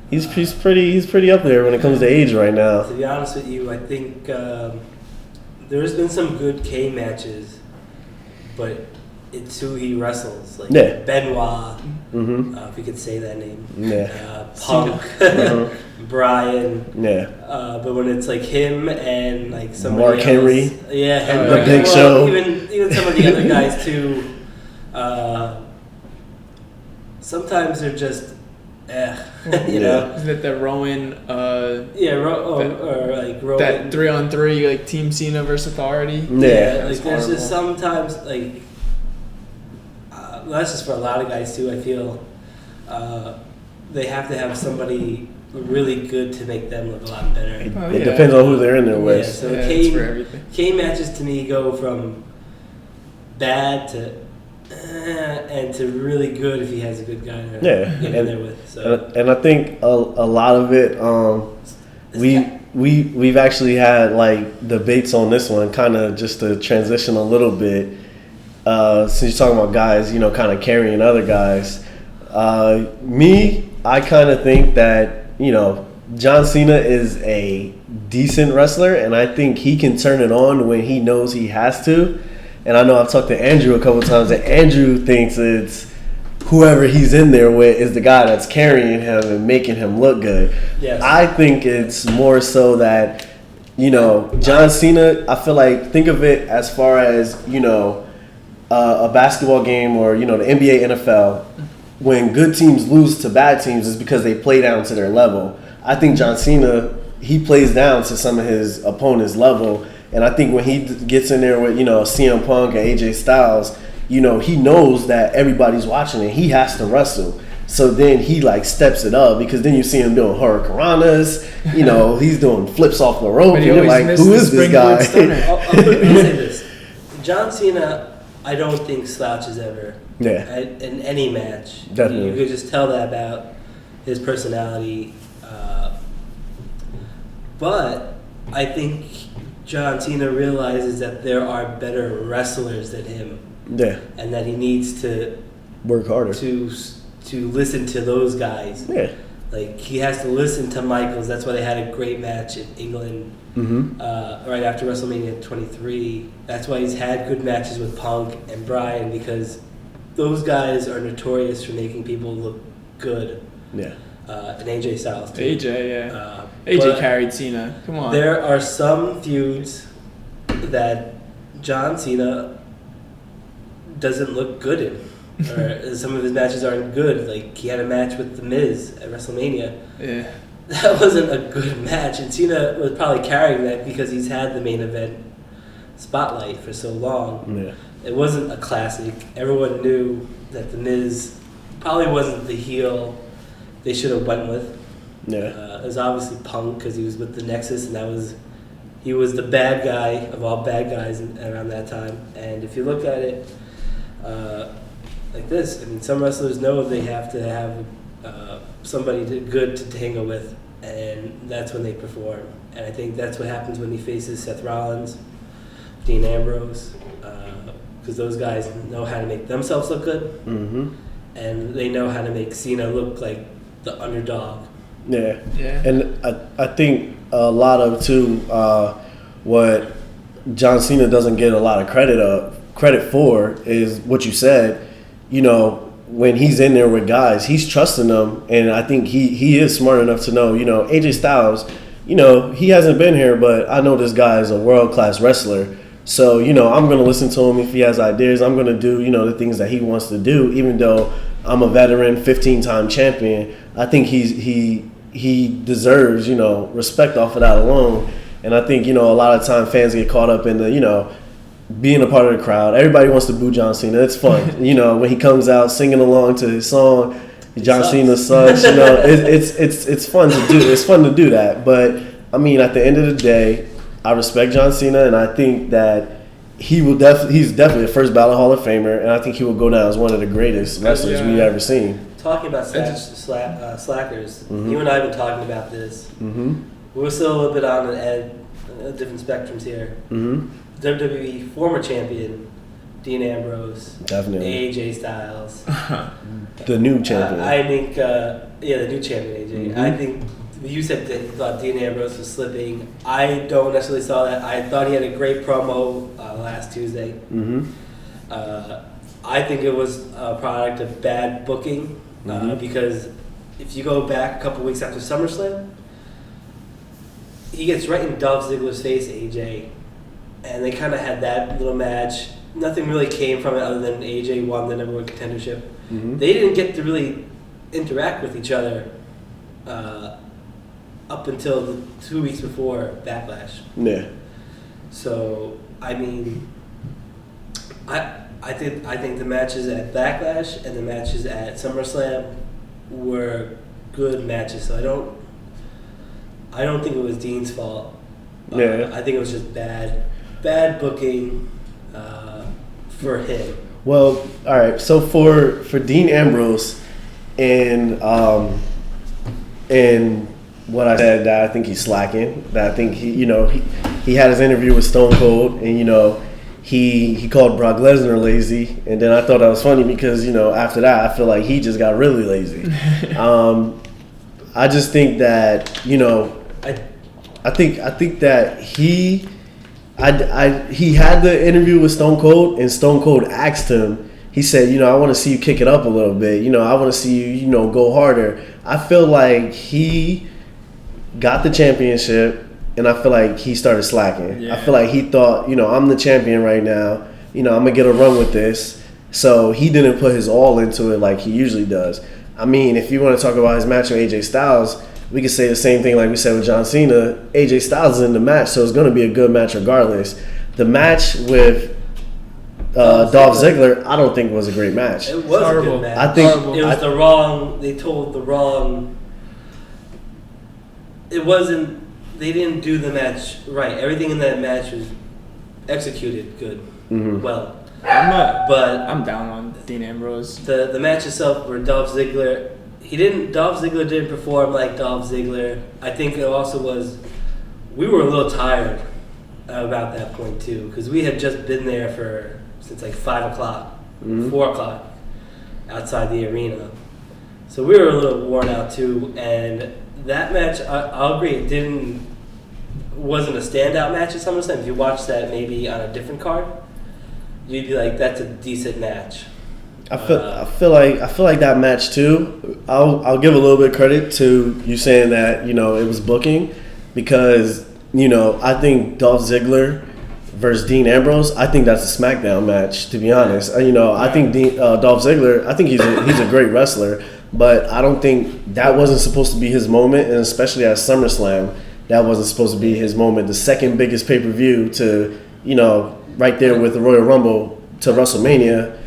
he's pretty up there when it comes to age right now. To be honest with you, I think there's been some good Kane matches, but it's who he wrestles. Like Benoit, if you could say that name. Punk, Bryan. But when it's like him and like somebody Mark else, Henry. The Big Show. Even some of the other guys too. Sometimes they're just, you know. Is that the Rowan? Or like Rowan. That 3-on-3 like Team Cena versus Authority. Yeah. Like there's just sometimes like. That's just for a lot of guys too. I feel they have to have somebody really good to make them look a lot better. It depends on who they're in there with. Yeah, so Kane matches to me go from bad to and to really good if he has a good guy to get in there with. So. And I think a lot of it, we've actually had like debates on this one, kind of just to transition a little bit. Since you're talking about guys, you know, kind of carrying other guys, I kind of think that, you know, John Cena is a decent wrestler, and I think he can turn it on when he knows he has to. And I know I've talked to Andrew a couple times, and Andrew thinks it's whoever he's in there with is the guy that's carrying him and making him look good. Yes. I think it's more so that, you know, John Cena, I feel like, think of it as far as, you know, a basketball game or, you know, the NBA, NFL, when good teams lose to bad teams is because they play down to their level. I think John Cena, he plays down to some of his opponent's level. And I think when he gets in there with, you know, CM Punk and AJ Styles, you know, he knows that everybody's watching and he has to wrestle. So then he, like, steps it up because then you see him doing hurricanranas, you know, he's doing flips off the rope. And you're like, who is this guy? I'll say this. John Cena, I don't think slouches ever. Yeah. In any match. Definitely. You could just tell that about his personality. But I think John Cena realizes that there are better wrestlers than him. Yeah. And that he needs to work harder. To listen to those guys. Yeah. Like, he has to listen to Michaels. That's why they had a great match in England right after WrestleMania 23. That's why he's had good matches with Punk and Bryan, because those guys are notorious for making people look good. Yeah. And AJ Styles too. AJ, yeah. AJ carried Cena. Come on. There are some feuds that John Cena doesn't look good in. Or some of his matches aren't good. Like, he had a match with The Miz at WrestleMania. Yeah. That wasn't a good match. And Cena was probably carrying that because he's had the main event spotlight for so long. Yeah. It wasn't a classic. Everyone knew that The Miz probably wasn't the heel they should have went with. Yeah. It was obviously Punk because he was with the Nexus, and he was the bad guy of all bad guys around that time. And if you look at it like this, I mean, some wrestlers know they have to have somebody good to tango with, and that's when they perform. And I think that's what happens when he faces Seth Rollins, Dean Ambrose, because those guys know how to make themselves look good, Mm-hmm. and they know how to make Cena look like the underdog. Yeah. Yeah. And I think a lot of, too, what John Cena doesn't get a lot of credit for is what you said. You know, when he's in there with guys, he's trusting them, and I think he is smart enough to know, you know, AJ Styles, you know, he hasn't been here, but I know this guy is a world-class wrestler. So, you know, I'm going to listen to him if he has ideas. I'm going to do, you know, the things that he wants to do, even though I'm a veteran, 15-time champion. I think he deserves, you know, respect off of that alone. And I think, you know, a lot of time fans get caught up in the, you know, being a part of the crowd. Everybody wants to boo John Cena. It's fun. You know, when he comes out singing along to his song, John Cena sucks. You know, it's fun to do. It's fun to do that. But I mean, at the end of the day, I respect John Cena, and I think that he's definitely a first ballot Hall of Famer, and I think he will go down as one of the greatest wrestlers we've ever seen. Talking about slackers, Mm-hmm. you and I have been talking about this. Mm-hmm. We're still a little bit on different spectrums here. Mm-hmm. WWE former champion Dean Ambrose, Definitely. AJ Styles, The new champion. I think, the new champion AJ. Mm-hmm. I think you said that you thought Dean Ambrose was slipping. I don't necessarily saw that. I thought he had a great promo last Tuesday. Mm-hmm. I think it was a product of bad booking because if you go back a couple weeks after SummerSlam, he gets right in Dolph Ziggler's face, AJ, and they kind of had that little match. Nothing really came from it other than AJ won the number one contendership. Mm-hmm. They didn't get to really interact with each other up until 2 weeks before Backlash. Yeah. So I mean, I think the matches at Backlash and the matches at SummerSlam were good matches. So I don't think it was Dean's fault. Yeah. I think it was just bad booking for him. Well, all right. So for Dean Ambrose, and what I said, that I think he's slacking. That I think he had his interview with Stone Cold, and he called Brock Lesnar lazy, and then I thought that was funny because after that I feel like he just got really lazy. I just think that I think that he had the interview with Stone Cold, and Stone Cold asked him. He said, I want to see you kick it up a little bit. I want to see you, go harder. I feel like he got the championship, and I feel like he started slacking. Yeah. I feel like he thought, I'm the champion right now. I'm going to get a run with this. So he didn't put his all into it like he usually does. I mean, if you want to talk about his match with AJ Styles, we could say the same thing like we said with John Cena. AJ Styles is in the match, so it's going to be a good match regardless. The match with Dolph Ziggler, I don't think was a great match. It was a good match. I think it was the wrong. They told the wrong. It wasn't. They didn't do the match right. Everything in that match was executed good, well. I'm down on Dean Ambrose. The match itself, where Dolph Ziggler, Dolph Ziggler didn't perform like Dolph Ziggler. I think it also was. We were a little tired about that point too, because we had just been there since like 5 o'clock, 4 o'clock, outside the arena. So we were a little worn out too, and that match, I'll agree, it wasn't a standout match at SummerSlam. If you watch that maybe on a different card, you'd be like, that's a decent match. I feel like that match too. I'll give a little bit of credit to you saying that it was booking, because I think Dolph Ziggler versus Dean Ambrose, I think that's a SmackDown match, to be honest. I think Dolph Ziggler, I think he's a great wrestler, but I don't think that wasn't supposed to be his moment, and especially at SummerSlam, that wasn't supposed to be his moment. The second biggest pay-per-view to right there with the Royal Rumble to WrestleMania.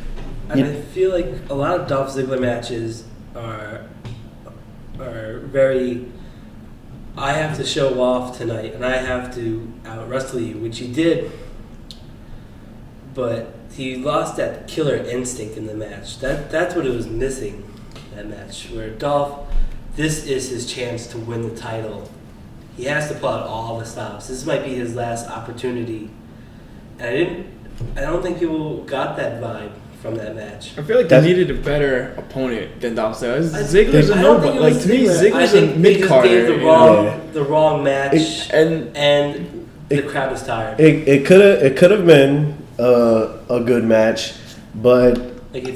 And I feel like a lot of Dolph Ziggler matches are very, I have to show off tonight and I have to out wrestle you, which he did, but he lost that killer instinct in the match. That's what it was missing, that match, where Dolph, this is his chance to win the title. He has to pull out all the stops. This might be his last opportunity. And I don't think people got that vibe from that match. I feel like they needed a better opponent than Dolph Ziggler. Ziggler's a nobody. Like, to me, Ziggler's a mid-carder. The wrong match, and the crowd was tired. It could have been a good match, but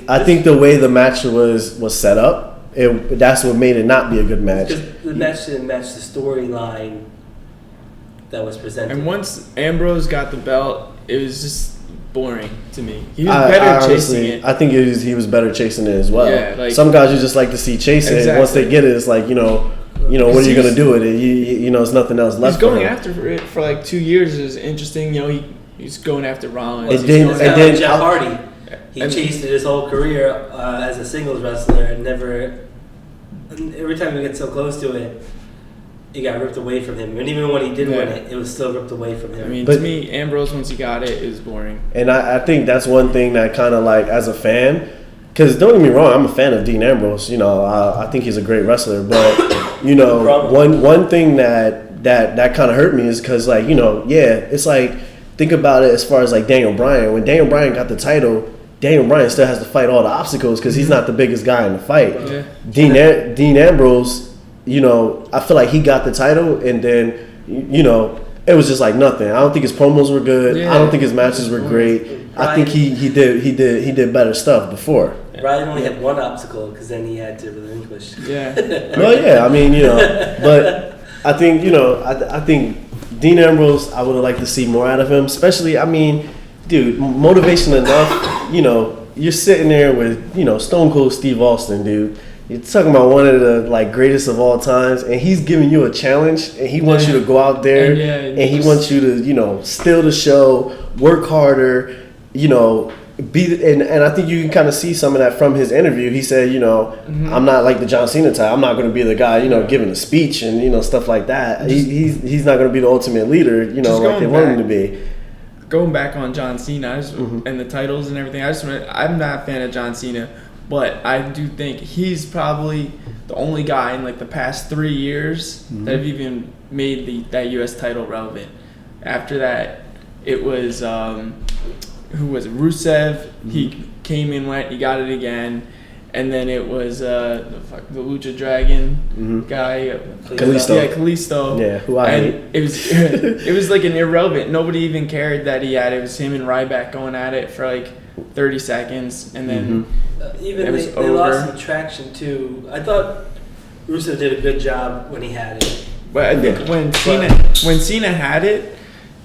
I think the way the match was set up, that's what made it not be a good match. Because the match didn't match the storyline that was presented. And once Ambrose got the belt, it was just boring to me. He was better chasing it. I think he was better chasing it as well. Yeah, like, some guys you just like to see chasing it. Once they get it, it's like, what are you going to do with it? It's nothing else left. He's going after it for like 2 years. Is interesting. He's going after Rollins. And then Jeff Hardy. He chased it his whole career as a singles wrestler, and every time he gets so close to it, it got ripped away from him. And even when he did win it, it was still ripped away from him. I mean, to me, Ambrose, once he got it, is boring. And I think that's one thing that kind of like, as a fan, because don't get me wrong, I'm a fan of Dean Ambrose. I think he's a great wrestler. But, one thing that kind of hurt me is because, like, it's like, think about it as far as like Daniel Bryan. When Daniel Bryan got the title, Daniel Bryan still has to fight all the obstacles because he's not the biggest guy in the fight. Yeah. Dean Ambrose, I feel like he got the title, and then, it was just like nothing. I don't think his promos were good. Yeah. I don't think his matches were great. I think he did better stuff before. Bryan only had one obstacle because then he had to relinquish. Yeah. Well, yeah. I mean, but I think I think Dean Ambrose, I would have liked to see more out of him. Especially, I mean, dude, motivation enough. You're sitting there with Stone Cold Steve Austin, dude. You're talking about one of the like greatest of all times, and he's giving you a challenge, and he wants you to go out there, and he wants you to steal the show, work harder, and I think you can kind of see some of that from his interview. He said, I'm not like the John Cena type. I'm not going to be the guy, giving a speech and stuff like that. He's not going to be the ultimate leader, like they want him to be. Going back on John Cena and the titles and everything, I'm not a fan of John Cena. But I do think he's probably the only guy in like the past 3 years that have even made that U.S. title relevant. After that, it was who was it? Rusev. He came and went. He got it again, and then it was the Lucha Dragon guy, Kalisto. Yeah, Kalisto. Yeah, who I hate. It was like an irrelevant. Nobody even cared that he had it. It was him and Ryback going at it for like 30 seconds, and then. Even they lost some traction too. I thought Rusev did a good job when he had it. But I think when Cena had it,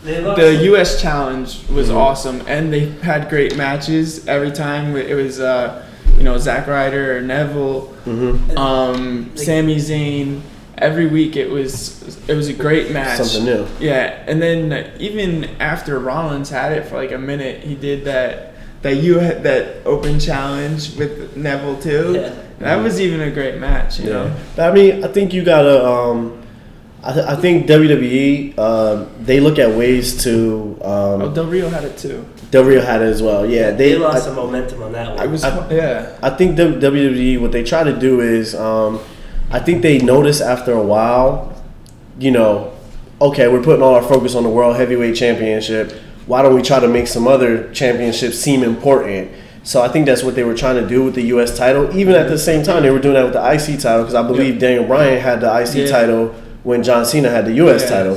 the U.S. challenge was awesome, and they had great matches every time. It was Zack Ryder or Neville, Sami Zayn. Every week it was a great match. Something new. Yeah, and then even after Rollins had it for like a minute, he did that open challenge with Neville too. Yeah. That was even a great match, you know. I mean, I think you gotta. I think WWE they look at ways to. Del Rio had it too. Del Rio had it as well. Yeah, they lost some momentum on that one. I think WWE, what they try to do is, I think they notice after a while, okay, we're putting all our focus on the World Heavyweight Championship. Why don't we try to make some other championships seem important? So I think that's what they were trying to do with the U.S. title. Even at the same time, they were doing that with the IC title, because I believe Daniel Bryan had the IC title when John Cena had the U.S. title.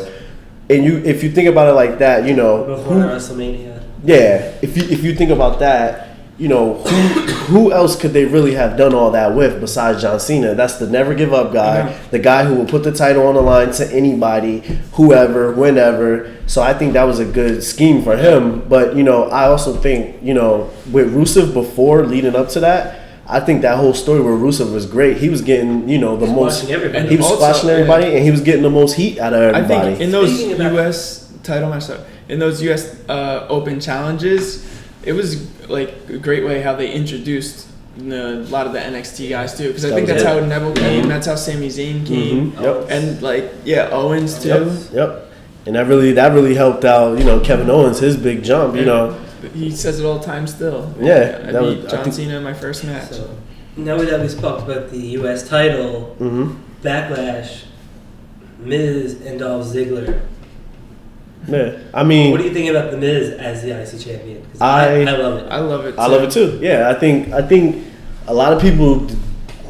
And if you think about it like that, before WrestleMania. Yeah, if you think about that, you know, who else could they really have done all that with besides John Cena? That's the never give up guy, the guy who will put the title on the line to anybody, whoever, whenever. So I think that was a good scheme for him. But, you know, I also think, you know, with Rusev before, leading up to that, I think that whole story where Rusev was great. He was getting, you know, the most. He was squashing everybody, and he was getting the most heat out of everybody. I think in those U.S. title matches, in those U.S. Open challenges, it was like a great way how they introduced a lot of the NXT guys too. Because I think that's how Neville came. That's how Sami Zayn came. Yep. And like Owens too. Yep. And that really helped out. You know, Kevin Owens, his big jump. You know. He says it all the time still. Yeah. I beat John Cena in my first match. So, now that we spoke about the U.S. title, Backlash, Miz and Dolph Ziggler. Yeah, I mean, what do you think about the Miz as the IC champion? I love it. I love it too. I love it too. Yeah, I think a lot of people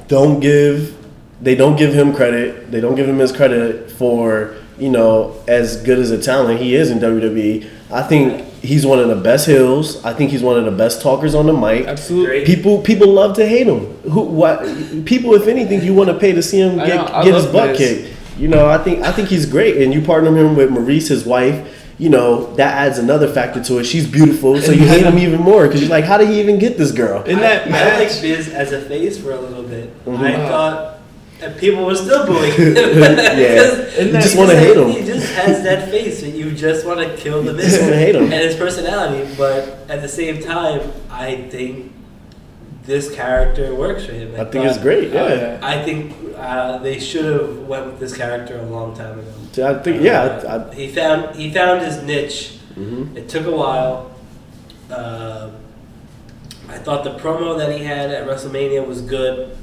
don't give him credit. They don't give him his credit for, you know, as good as a talent he is in WWE. I think he's one of the best heels. I think he's one of the best talkers on the mic. Absolutely. People love to hate him. People, if anything, you want to pay to see him get his butt kicked. You know, I think he's great, and you partner him with Maurice, his wife. You know, that adds another factor to it. She's beautiful, so you hate him even more because you're like, how did he even get this girl? In that match, I like Miz as a face for a little bit. I thought and people were still booing him. You just want to hate him. He just has that face that you just want to kill the Miz. You just want to hate him. And his personality, but at the same time, I think this character works for him. I think it's great. Yeah, I think they should have went with this character a long time ago. I think he found his niche. It took a while. I thought the promo that he had at WrestleMania was good.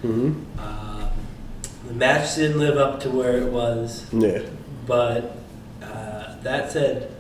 The match didn't live up to where it was. Yeah. But that said,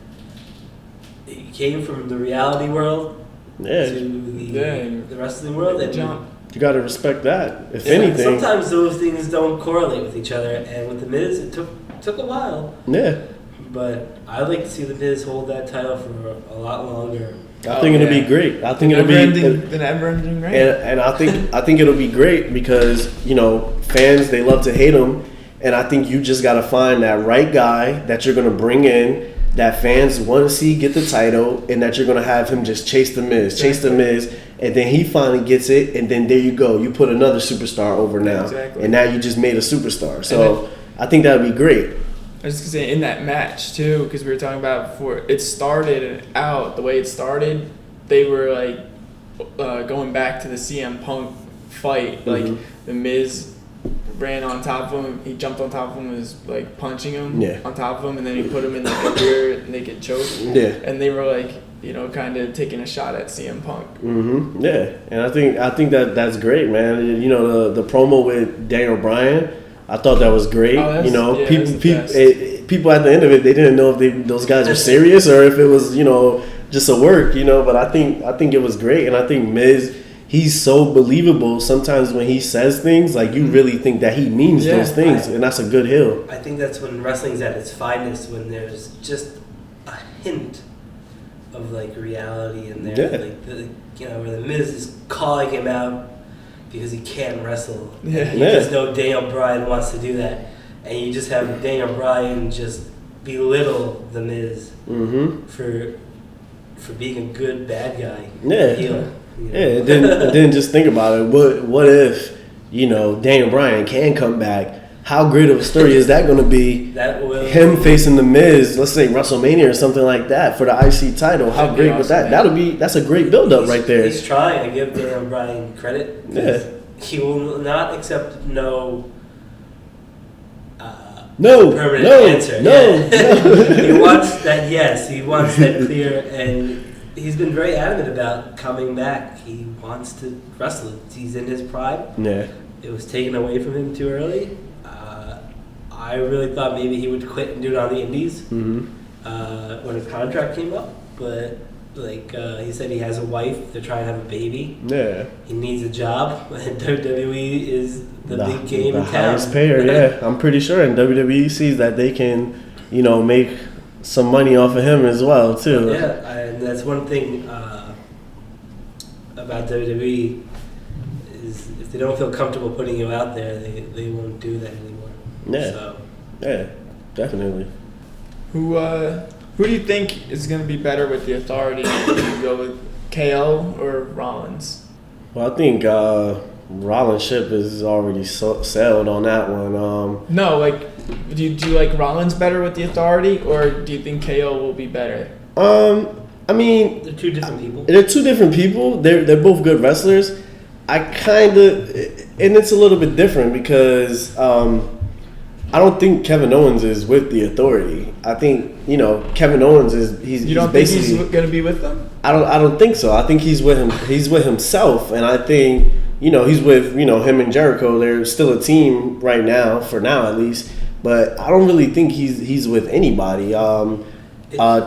he came from the reality world to the wrestling world. And you got to respect that. If anything, sometimes those things don't correlate with each other. And with the Miz, it took a while. Yeah. But I'd like to see the Miz hold that title for a lot longer. I think it'll be great. I think it'll be the never-ending reign. And I think it'll be great because, you know, fans, they love to hate him, and I think you just got to find that right guy that you're going to bring in that fans want to see get the title, and that you're going to have him just chase the Miz, and then he finally gets it, and then there you go. You put another superstar over now, and now you just made a superstar. So I think that would be great. I was just going to say, in that match, too, because we were talking about before, it started out, the way it started, they were, like, going back to the CM Punk fight. Like, the Miz ran on top of him, he jumped on top of him and was, like, punching him on top of him, and then he put him in, like, a rear naked choke. Yeah. And they were, like, you know, kind of taking a shot at CM Punk. Yeah, and I think that's great, man. You know, the promo with Daniel Bryan, I thought that was great. You know, people at the end of it, they didn't know if those guys were serious or if it was, you know, just a work, you know. But I think it was great, and I think Miz, he's so believable. Sometimes when he says things, like you really think that he means those things, and that's a good heel. I think that's when wrestling's at its finest, when there's just a hint of like reality in there. Like you know, where the Miz is calling him out because he can't wrestle. You just know Daniel Bryan wants to do that. And you just have Daniel Bryan just belittle the Miz for being a good bad guy. Heel, you know? And then just think about it. What if, you know, Daniel Bryan can come back? How great of a story is that going to be? Him facing the Miz, let's say WrestleMania or something like that for the IC title. How great was that? That's a great build-up right there. He's trying to give Daniel Bryan credit. He will not accept no permanent answer. He wants that yes. He wants that clear, and he's been very adamant about coming back. He wants to wrestle. He's in his prime. Yeah. It was taken away from him too early. I really thought maybe he would quit and do it on the Indies when his contract came up, but he said he has a wife. They're trying to have a baby. Yeah. He needs a job, and WWE is the big game in town. The highest payer, I'm pretty sure, and WWE sees that they can, you know, make some money off of him as well too. Yeah, and that's one thing. about WWE is if they don't feel comfortable putting you out there, they won't do that anymore. Yeah. So. Yeah, definitely. Who do you think is going to be better with the authority? Do you go with KO or Rollins? Well, I think Rollins' ship is already sailed on that one. No, like, do you like Rollins better with the authority, or do you think KO will be better? I mean, they're two different people. They're two different people. They're both good wrestlers. I kind of, and it's a little bit different because I don't think Kevin Owens is with the authority. I think Kevin Owens is You don't think he's going to be with them? I don't think so. I think he's with him. He's with himself, and I think he's with him and Jericho. They're still a team right now, for now at least. But I don't really think he's with anybody.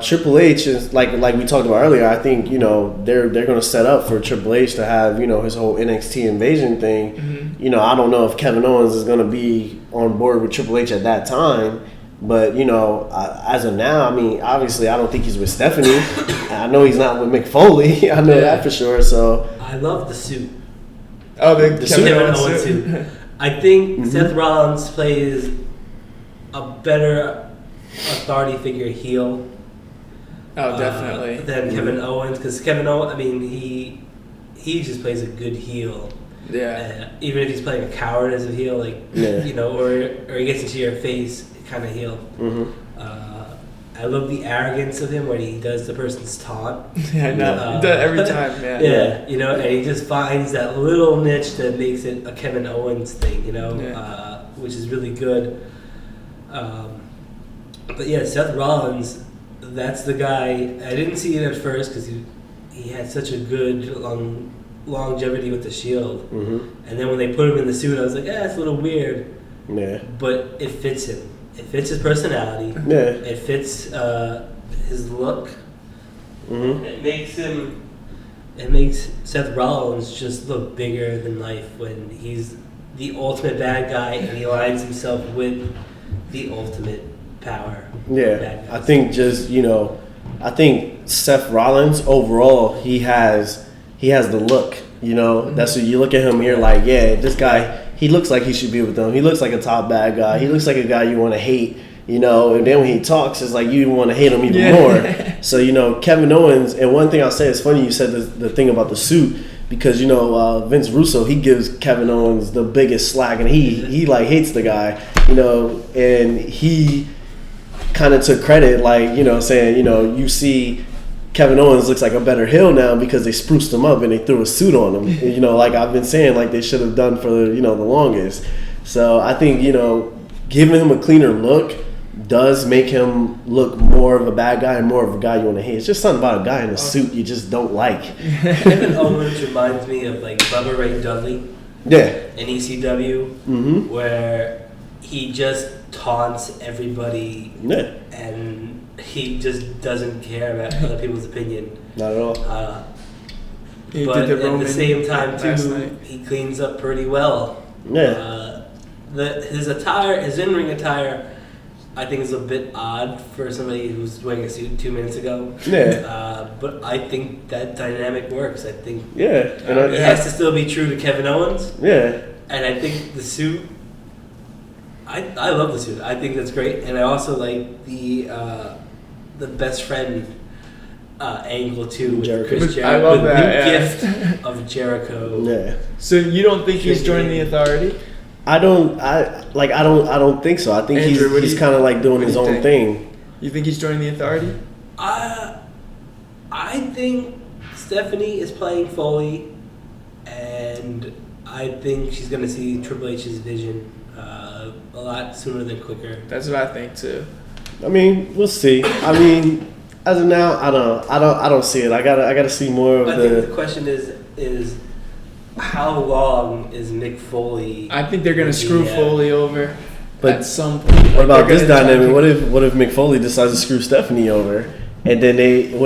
Triple H is like we talked about earlier. I think they're going to set up for Triple H to have his whole NXT invasion thing. Mm-hmm. I don't know if Kevin Owens is going to be on board with Triple H at that time. But as of now, I mean, obviously, I don't think he's with Stephanie. I know he's not with Mick Foley. I know that for sure. So I love the suit. Oh, the Kevin Owens suit. I think Seth Rollins plays a better authority figure heel. Oh, definitely. Than Kevin Owens, because Kevin Owens, I mean, he just plays a good heel. Yeah. Even if he's playing a coward as a heel, like or he gets into your face kind of heel. Mm-hmm. I love the arrogance of him when he does the person's taunt. Yeah, no, he does every time, man. Yeah, and he just finds that little niche that makes it a Kevin Owens thing, which is really good. But yeah, Seth Rollins, that's the guy. I didn't see it at first because he had such a good longevity with the Shield. Mm-hmm. And then when they put him in the suit, I was like, it's a little weird. Yeah. But it fits him. It fits his personality. Yeah. It fits his look. Mm-hmm. It makes Seth Rollins just look bigger than life when he's the ultimate bad guy and he aligns himself with the ultimate power. Yeah, I think I think Seth Rollins overall he has the look. That's what you look at him. You're like, this guy. He looks like he should be with them. He looks like a top bad guy. He looks like a guy you want to hate. And then when he talks, it's like you want to hate him even more. So Kevin Owens. And one thing I'll say is funny. You said the thing about the suit because Vince Russo, he gives Kevin Owens the biggest slack, and he like hates the guy. And he kind of took credit, saying, you see Kevin Owens looks like a better heel now because they spruced him up and they threw a suit on him. Like I've been saying, like they should have done for the longest. So I think giving him a cleaner look does make him look more of a bad guy and more of a guy you want to hate. It's just something about a guy in a suit you just don't like. Kevin Owens reminds me of like Bubba Ray Dudley. Yeah. In ECW, where he just taunts everybody. Yeah. And he just doesn't care about other people's opinion. Not at all. But at the same time, too, he cleans up pretty well. Yeah. His in-ring attire, I think is a bit odd for somebody who's wearing a suit 2 minutes ago. Yeah. But I think that dynamic works. I think it has to still be true to Kevin Owens. Yeah. And I think the suit, I love the suit. I think that's great. And I also like the best friend angle too with Jericho. Chris Jericho. I love the that. gift of Jericho. Yeah. So you don't think he's joining the authority? I don't think so. I think Andrew, he's kind of like doing his own thing. You think he's joining the authority? I think Stephanie is playing Foley, and I think she's going to see Triple H's vision a lot sooner than quicker. That's what I think too. I mean, we'll see. I mean, as of now, I don't see it. I gotta see more of I think the question is how long is Mick Foley? I think they're gonna screw Foley over at some point. What about this dynamic? What if Mick Foley decides to screw Stephanie over, and then they go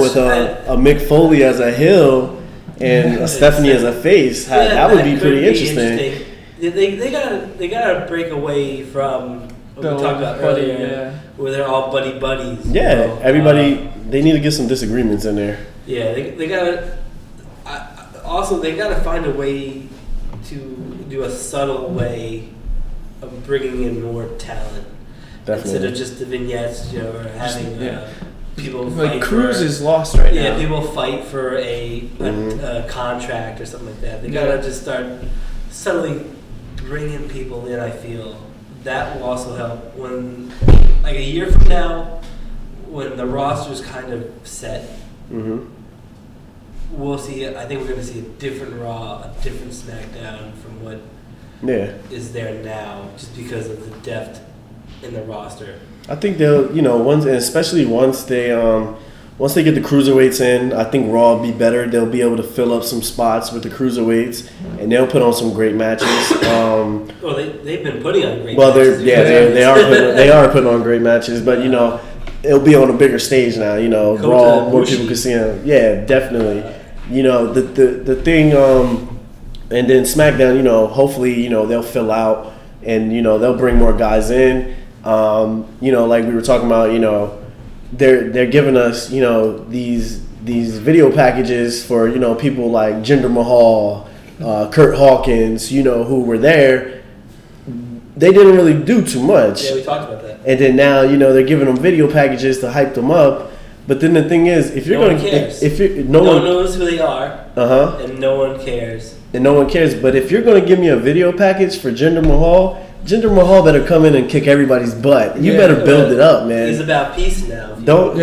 with a Mick Foley as a heel and a Stephanie as a face? That would be pretty interesting. They gotta break away from what we talked about earlier, where they're all buddies. Yeah, everybody. They need to get some disagreements in there. Yeah, they gotta. Also, they got to find a way to do a subtle way of bringing in more talent. Definitely. Instead of just the vignettes, or having people like fight Cruz for, is lost right now. Yeah, people fight for a contract or something like that. They gotta just start subtly bringing people in. I feel that will also help when, like a year from now, when the roster's kind of set. We'll see. I think we're going to see a different Raw, a different SmackDown from what is there now, just because of the depth in the roster. I think they'll, especially once they get the cruiserweights in, I think Raw will be better. They'll be able to fill up some spots with the cruiserweights, and they'll put on some great matches. Well, they've been putting on great matches. Well, they are putting on great matches, but it'll be on a bigger stage now. Raw, more people can see them. Yeah, definitely. The thing, and then SmackDown. Hopefully, they'll fill out, and they'll bring more guys in. Like we were talking about, they're giving us, these video packages for, people like Jinder Mahal, Kurt Hawkins, who were there. They didn't really do too much. Yeah, we talked about that. And then now, they're giving them video packages to hype them up. But then the thing is, if you're no going one cares. no one knows who they are, and no one cares. And no one cares. But if you're going to give me a video package for Jinder Mahal better come in and kick everybody's butt. You better build it up, man. He's about peace now. Don't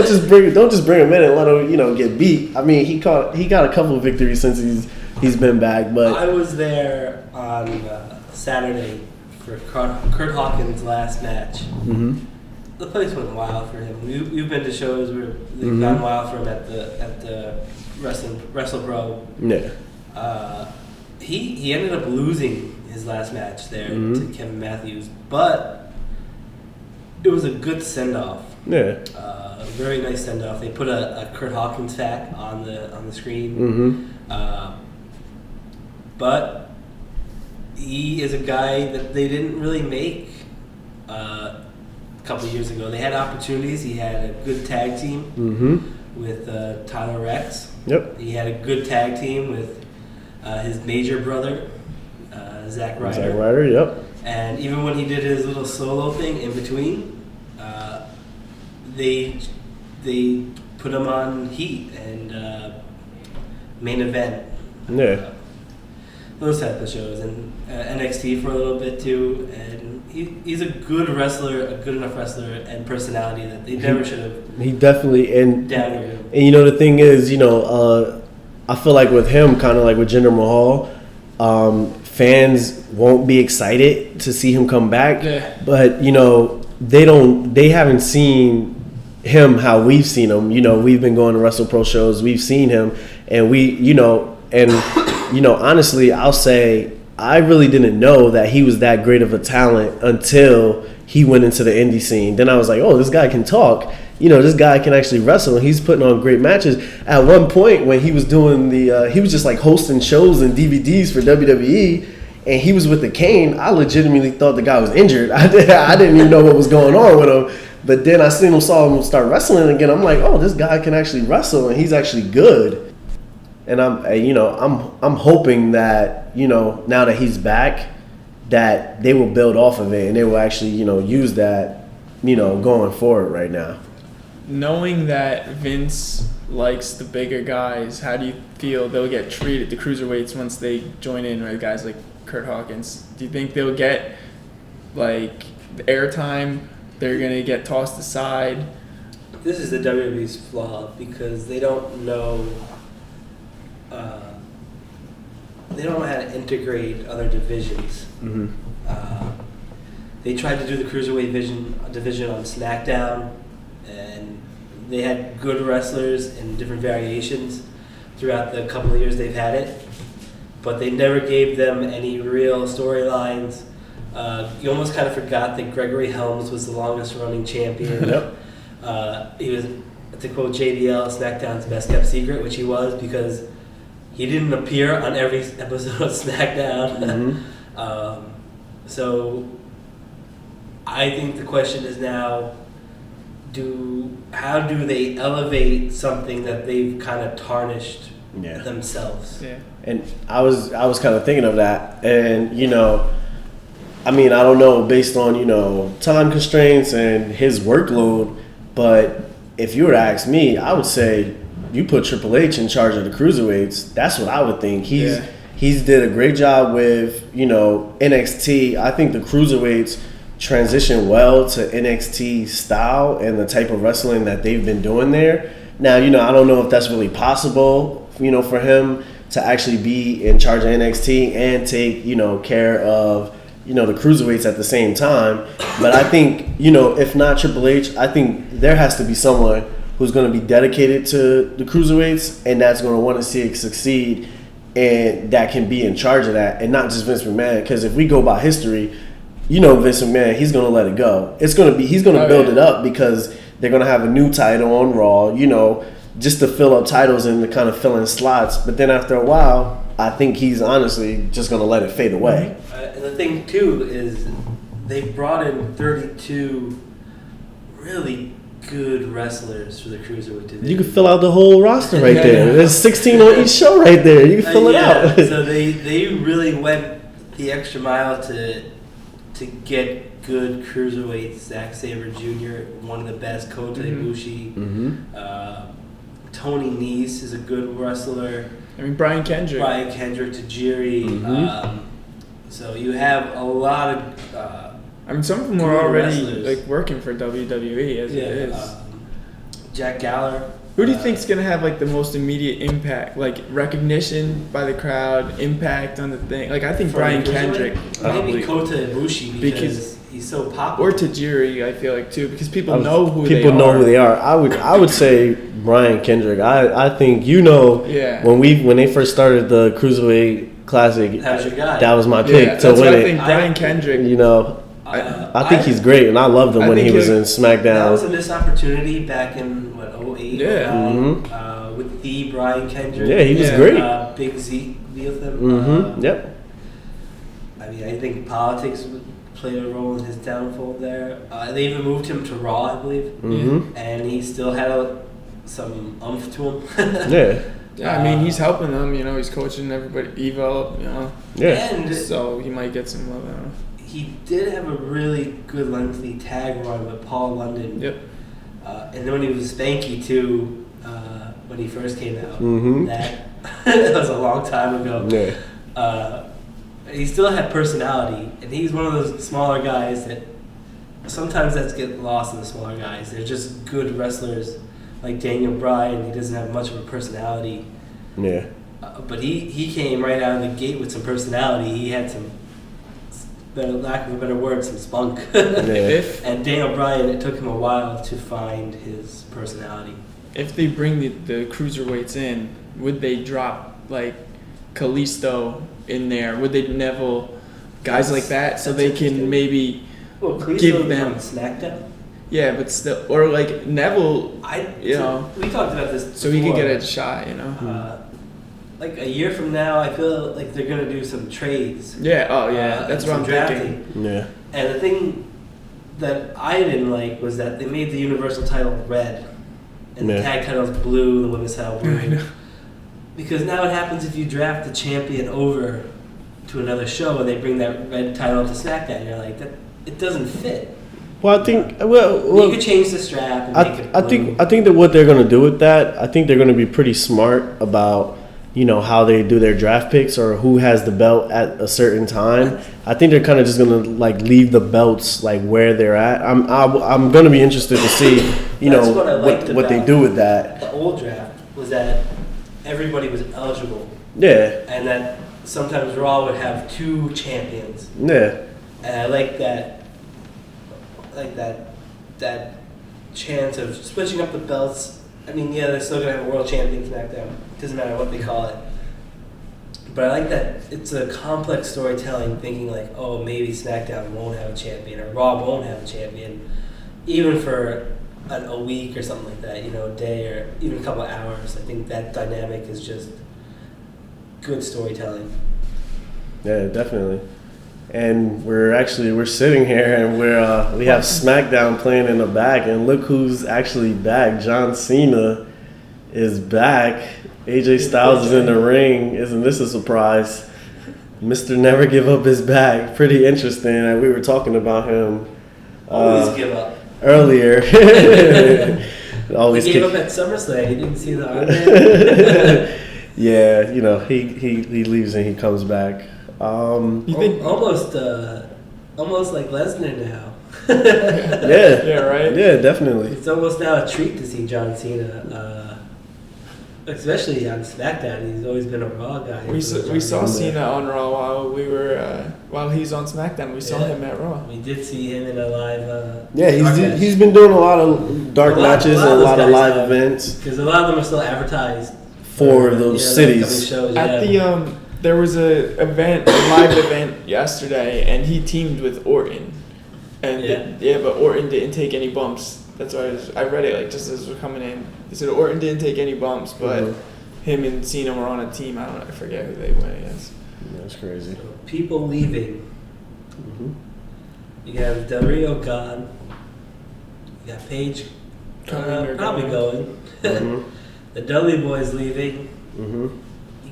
just bring him in and let him get beat. I mean, he got a couple of victories since he's been back. But I was there on Saturday for Kurt Hawkins' last match. The place went wild for him. We've been to shows where they've gone wild for him at the WrestlePro. Yeah. He ended up losing his last match there to Kevin Matthews, but it was a good send-off. Yeah. A very nice send-off. They put a Kurt Hawkins fact on the screen. But he is a guy that they didn't really make a couple of years ago. They had opportunities. He had a good tag team with Tyler Rex. Yep. He had a good tag team with his major brother, Zack Ryder. Zack Ryder, yep. And even when he did his little solo thing in between, they put him on Heat and Main Event. Yeah. Those type of shows, and NXT for a little bit too. And he's a good wrestler, a good enough wrestler and personality that they never should have. He definitely and downgraded him. And the thing is, I feel like with him, kind of like with Jinder Mahal, fans won't be excited to see him come back. Yeah. But they haven't seen him how we've seen him. We've been going to WrestlePro shows, we've seen him, and honestly, I'll say I really didn't know that he was that great of a talent until he went into the indie scene. Then I was like, oh, this guy can talk. This guy can actually wrestle, and he's putting on great matches. At one point, when he was doing he was just like hosting shows and DVDs for WWE, and he was with the cane, I legitimately thought the guy was injured. I didn't even know what was going on with him. But then I saw him start wrestling again. I'm like, oh, this guy can actually wrestle, and he's actually good. And I'm hoping that now that he's back, that they will build off of it and they will actually use that going forward right now. Knowing that Vince likes the bigger guys, how do you feel they'll get treated, the cruiserweights, once they join in with guys like Kurt Hawkins? Do you think they'll get like the airtime? They're gonna get tossed aside? This is the WWE's flaw because they don't know. They don't know how to integrate other divisions. They tried to do the cruiserweight division on SmackDown, and they had good wrestlers in different variations throughout the couple of years they've had it, but they never gave them any real storylines. You almost kind of forgot that Gregory Helms was the longest running champion. Yep. He was, to quote JBL, SmackDown's best kept secret, which he was because he didn't appear on every episode of SmackDown. So I think the question is now, how do they elevate something that they've kind of tarnished themselves? Yeah. And I was kind of thinking of that, and I mean, I don't know based on time constraints and his workload, but if you were to ask me, I would say you put Triple H in charge of the cruiserweights. That's what I would think. He's did a great job with NXT. I think the cruiserweights transition well to NXT style and the type of wrestling that they've been doing there. Now, I don't know if that's really possible, for him to actually be in charge of NXT and take, care of, the cruiserweights at the same time. But I think, if not Triple H, I think there has to be someone who's going to be dedicated to the cruiserweights, and that's going to want to see it succeed, and that can be in charge of that, and not just Vince McMahon. Because if we go by history, Vince McMahon, he's going to let it go. He's going to build it up because they're going to have a new title on Raw, just to fill up titles and to kind of fill in slots. But then after a while, I think he's honestly just going to let it fade away. And the thing, too, is they brought in 32 really good wrestlers for the Cruiserweight division. You can fill out the whole roster right there. There's 16 on each show right there. You can fill it out. So they really went the extra mile to get good cruiserweights. Zack Sabre Jr., one of the best. Kota Ibushi. Tony Nese is a good wrestler. I mean, Brian Kendrick, Tajiri. So you have a lot of. I mean, some of them are already wrestlers. Working for WWE as it is. Jack Gallagher. Who do you think's gonna have the most immediate impact, recognition by the crowd, impact on the thing? I think Brian Kendrick, maybe Kota Ibushi because he's so popular. Or Tajiri, I feel too, because people know who they are. I would say Brian Kendrick. I think when they first started the Cruiserweight Classic, that was your guy. That was my pick to win it. I think Brian Kendrick. I think he's great, and I loved him when he was in SmackDown. That was a missed opportunity back in 08. Yeah. With the Brian Kendrick. Yeah, he was great. Big Zeke with him. Yep. I mean, I think politics played a role in his downfall there. They even moved him to Raw, I believe, and he still had some oomph to him. Yeah, I mean, he's helping them. He's coaching everybody, develop. Yeah. And so he might get some love. I don't know. He did have a really good lengthy tag run with Paul London. Yep. And then when he was Spanky too, when he first came out, that was a long time ago. Yeah. He still had personality, and he's one of those smaller guys that sometimes get lost in the smaller guys. They're just good wrestlers, like Daniel Bryan. He doesn't have much of a personality. Yeah. But he came right out of the gate with some personality. He had some, lack of a better word, some spunk. And Daniel Bryan, it took him a while to find his personality. If they bring the cruiserweights in, would they drop Kalisto in there? Would they Neville, guys like that, so they can maybe give them on SmackDown? Yeah, but still, or Neville. We talked about this. So he could get a shot, A year from now, I feel like they're gonna do some trades. Yeah. Oh, yeah. That's what I'm thinking. Yeah. And the thing that I didn't like was that they made the Universal title red, and the tag title's blue, the women's title blue. Because now what happens if you draft the champion over to another show and they bring that red title to SmackDown? And you're like, that it doesn't fit. Well, I think you could change the strap and make it blue. I think that what they're going to do with that, I think they're going to be pretty smart about how they do their draft picks or who has the belt at a certain time. I think they're kind of just going to leave the belts where they're at. I'm going to be interested to see what they do with that. The old draft was that everybody was eligible. Yeah. And that sometimes Raw would have 2 champions. Yeah. And I like that. That chance of switching up the belts. I mean, they're still gonna have a world champion SmackDown. Doesn't matter what they call it. But I like that it's a complex storytelling, thinking maybe SmackDown won't have a champion or Raw won't have a champion, even for a week or something like that. A day or even a couple of hours. I think that dynamic is just good storytelling. Yeah, definitely. and we're sitting here and we have SmackDown playing in the back, and look who's actually back. John Cena is back. AJ Styles is in the ring. Isn't this a surprise? Mr. Never Give Up is back. Pretty interesting. And we were talking about him Always give up. earlier. Always He gave up at SummerSlam. He didn't see the armband. Yeah, you know, he leaves and he comes back. You think? Almost like Lesnar now. Yeah. Yeah, right? Yeah, definitely. It's almost now a treat to see John Cena, especially on SmackDown. He's always been a Raw guy. We saw Cena on Raw while he's on SmackDown. We saw him at Raw. We did see him in a live. He's been doing a lot of dark matches and a lot of live events because a lot of them are still advertised for those cities. Shows, At the there was a live event yesterday, and he teamed with Orton, and but Orton didn't take any bumps. That's why I read it like just as we're coming in. They said Orton didn't take any bumps, but him and Cena were on a team. I don't know. I forget who they went against. That's crazy. So people leaving. You have Del Rio gone. You got Paige probably going. The Dudley Boys leaving. You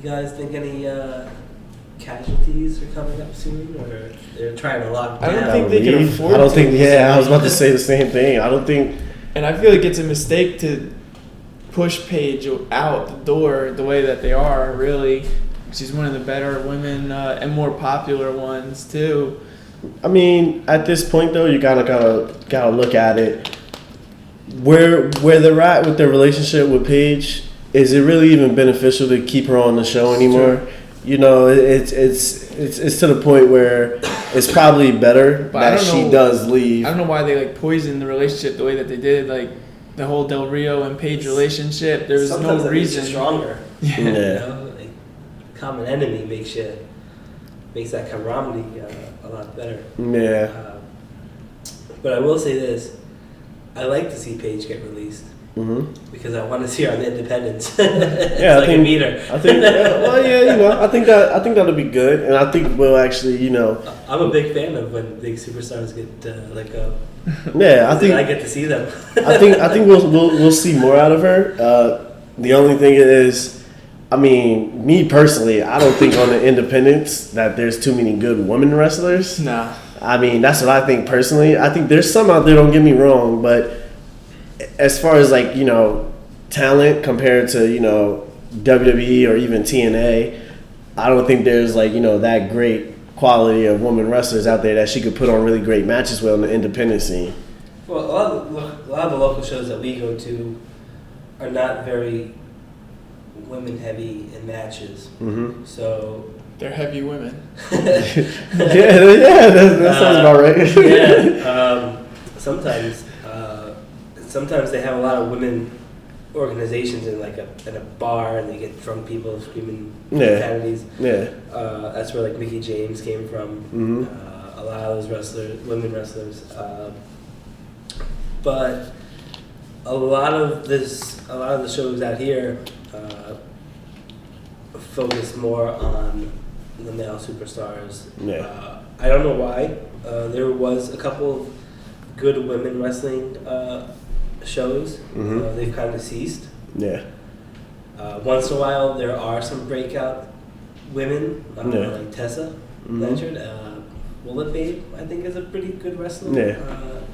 guys think any casualties are coming up soon, or they're trying to lock down? I don't think they can afford. I don't think. Yeah, I was about to say the same thing. I don't think. And I feel like it's a mistake to push Paige out the door the way that they are. Really, she's one of the better women and more popular ones too. I mean, at this point though, you gotta look at it. Where they're at with their relationship with Paige, is it really even beneficial to keep her on the show anymore? You know, it's to the point where it's probably better that she does leave. I don't know why they like poisoned the relationship the way that they did, like the whole Del Rio and Paige relationship. There was Sometimes no reason. Stronger. Yeah. You know, like, common enemy makes that camaraderie a lot better. Yeah. But I will say this: I like to see Paige get released. Because I want to see her on the Independents. Yeah, I can meet her. I think. You know, I think that'll be good, and I think we'll actually, you know. I'm a big fan of when big superstars get let go. Yeah, I think I get to see them. I think we'll see more out of her. The only thing is, I mean, me personally, I don't think on the Independents that there's too many good women wrestlers. Nah. I mean, that's what I think personally. I think there's some out there. Don't get me wrong, but as far as like, you know, talent compared to, you know, WWE or even TNA, I don't think there's like, you know, that great quality of women wrestlers out there that she could put on really great matches with on the independent scene. Well, a lot of the local shows that we go to are not very women heavy in matches. So they're heavy women. That sounds about right. Sometimes they have a lot of women organizations in in a bar, and they get drunk people screaming profanities. That's where like Mickie James came from. A lot of those women wrestlers. But a lot of the shows out here focus more on the male superstars. I don't know why. There was a couple of good women wrestling shows. They've kind of ceased. Once in a while, there are some breakout women, like Tessa Blanchard. Bullet Babe, I think, is a pretty good wrestler.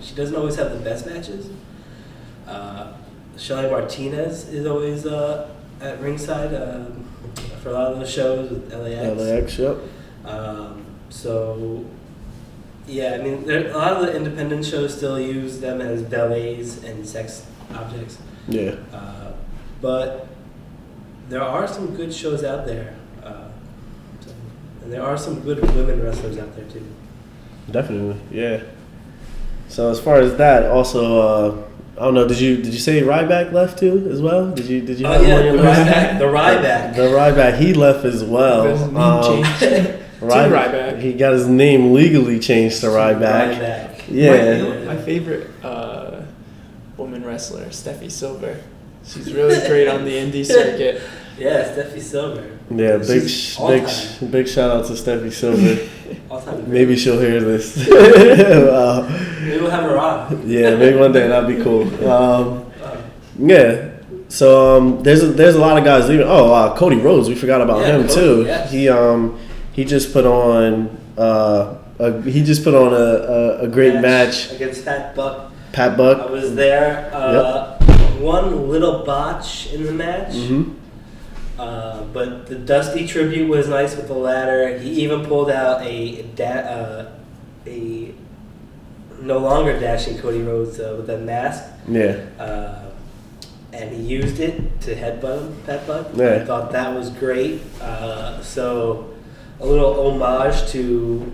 She doesn't always have the best matches. Shelly Martinez is always at ringside for a lot of those shows with LAX. Yep. So, yeah, I mean, a lot of the independent shows still use them as valets and sex objects. But there are some good shows out there. And there are some good women wrestlers out there, too. Definitely, yeah. So as far as that, also, I don't know. Did you say Ryback left too as well? Did you? Oh yeah, the Ryback. The Ryback, he left as well. Ryback. He got his name legally changed to Ryback. Yeah. My favorite woman wrestler, Steffi Silver. She's really great on the indie circuit. Yeah, Steffi Silver. Yeah, big shout out to Steffi Silver. Maybe she'll hear this. Maybe we'll have her on. Yeah, maybe one day that'd be cool. Yeah. So there's a lot of guys leaving. Oh, Cody Rhodes, we forgot about him too. Yes. He just put on a great match against Pat Buck. Pat Buck. I was there. One little botch in the match. Mm-hmm. But the Dusty tribute was nice with the ladder. He even pulled out a no longer dashing Cody Rhodes with that mask. Yeah. And he used it to headbutt Pat Buck. Yeah. I thought that was great. So a little homage to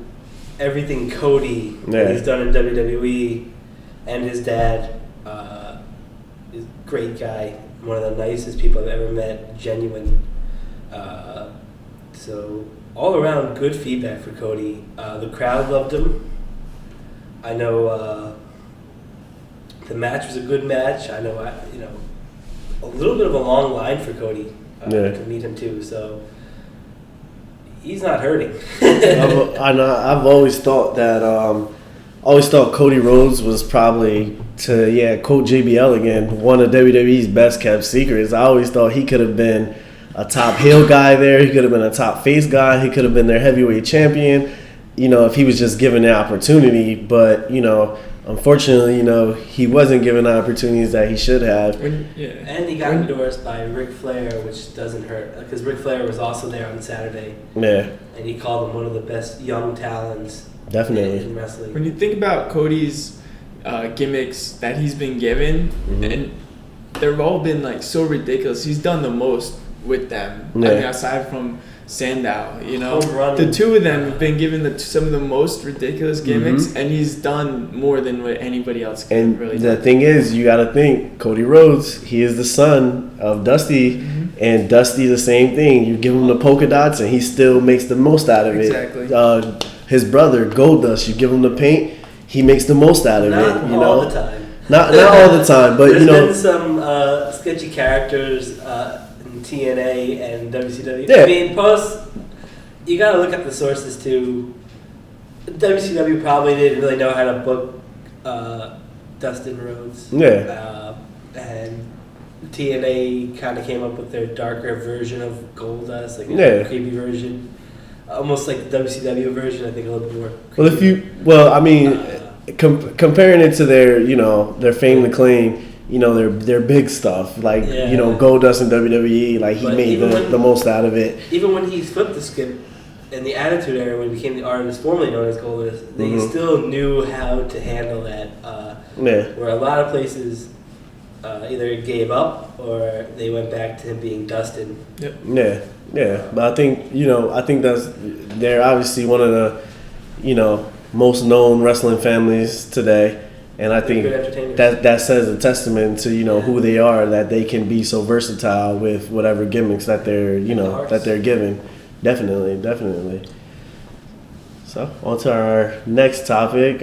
everything Cody he's done in WWE, and his dad is a great guy, one of the nicest people I've ever met, genuine. So all around good feedback for Cody. The crowd loved him. I know the match was a good match. I know a little bit of a long line for Cody to meet him too. So he's not hurting. I've always thought that. Cody Rhodes was probably, to quote JBL again, one of WWE's best kept secrets. I always thought he could have been a top heel guy there. He could have been a top face guy. He could have been their heavyweight champion, if he was just given the opportunity. But, unfortunately, he wasn't given the opportunities that he should have. And he got endorsed by Ric Flair, which doesn't hurt, because Ric Flair was also there on Saturday. Yeah. And he called him one of the best young talents. Definitely. In wrestling. When you think about Cody's gimmicks that he's been given, and they've all been so ridiculous. He's done the most with them. Yeah. I mean, aside from Sandow, the two of them have been given some of the most ridiculous gimmicks, and he's done more than what anybody else can and really do. The thing is, you got to think, Cody Rhodes, he is the son of Dusty, and Dusty the same thing. You give him the polka dots, and he still makes the most out of it. Exactly. His brother, Goldust, you give him the paint, he makes the most out of it. Not all the time. Not all the time, but There's been some sketchy characters in TNA and WCW. Yeah. I mean, you gotta look at the sources too. WCW probably didn't really know how to book Dustin Rhodes. Yeah. And TNA kind of came up with their darker version of Goldust, a creepy version. Almost like the WCW version, I think a little bit more creepy. Comparing it to their fame and claim, their big stuff, Goldust and WWE, he made the most out of it. Even when he flipped the script in the Attitude Era, when he became the artist formerly known as Goldust, they still knew how to handle that. Where a lot of places either gave up or they went back to him being Dustin. Yep. Yeah, but I think they're obviously one of the most known wrestling families today, and I think that says a testament to who they are, that they can be so versatile with whatever gimmicks that they're given. Definitely. So on to our next topic.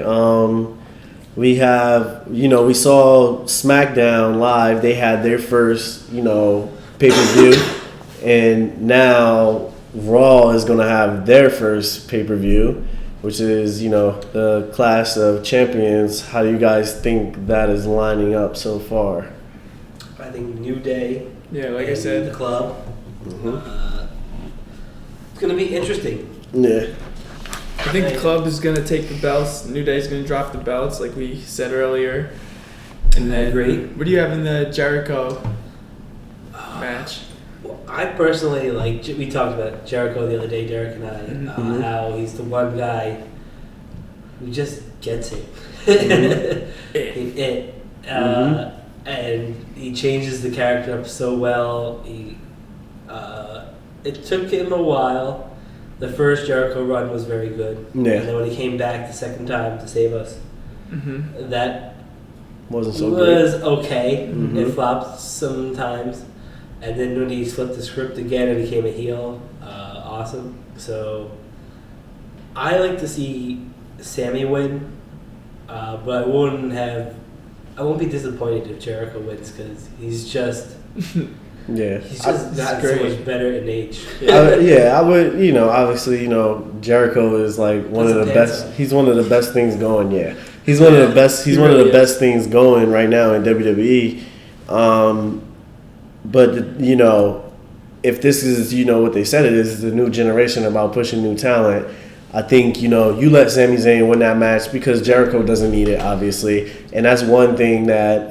We have we saw SmackDown Live. They had their first pay-per-view. And now Raw is going to have their first pay-per-view, which is, the Clash of Champions. How do you guys think that is lining up so far? I think New Day. Yeah, like I said. The club. It's going to be interesting. Yeah. I think the club is going to take the belts. New Day is going to drop the belts, like we said earlier. And then, what do you have in the Jericho match? I personally we talked about Jericho the other day, Derek and I, how he's the one guy who just gets it. And he changes the character up so well. It took him a while. The first Jericho run was very good. Yeah. And then when he came back the second time to save us, that wasn't so was great. Okay. It flopped sometimes. And then when he flipped the script again and became a heel, awesome. So I like to see Sammy win, but I won't be disappointed if Jericho wins, because he's just Yeah. He's just gotten so much better in age. I would, obviously, Jericho is like one of the best. He's one of the best things going. Yeah, he's one of the best. He's one of the best things going right now in WWE. But if this is what they said it is the new generation about pushing new talent. I think you let Sami Zayn win that match because Jericho doesn't need it, obviously, and that's one thing that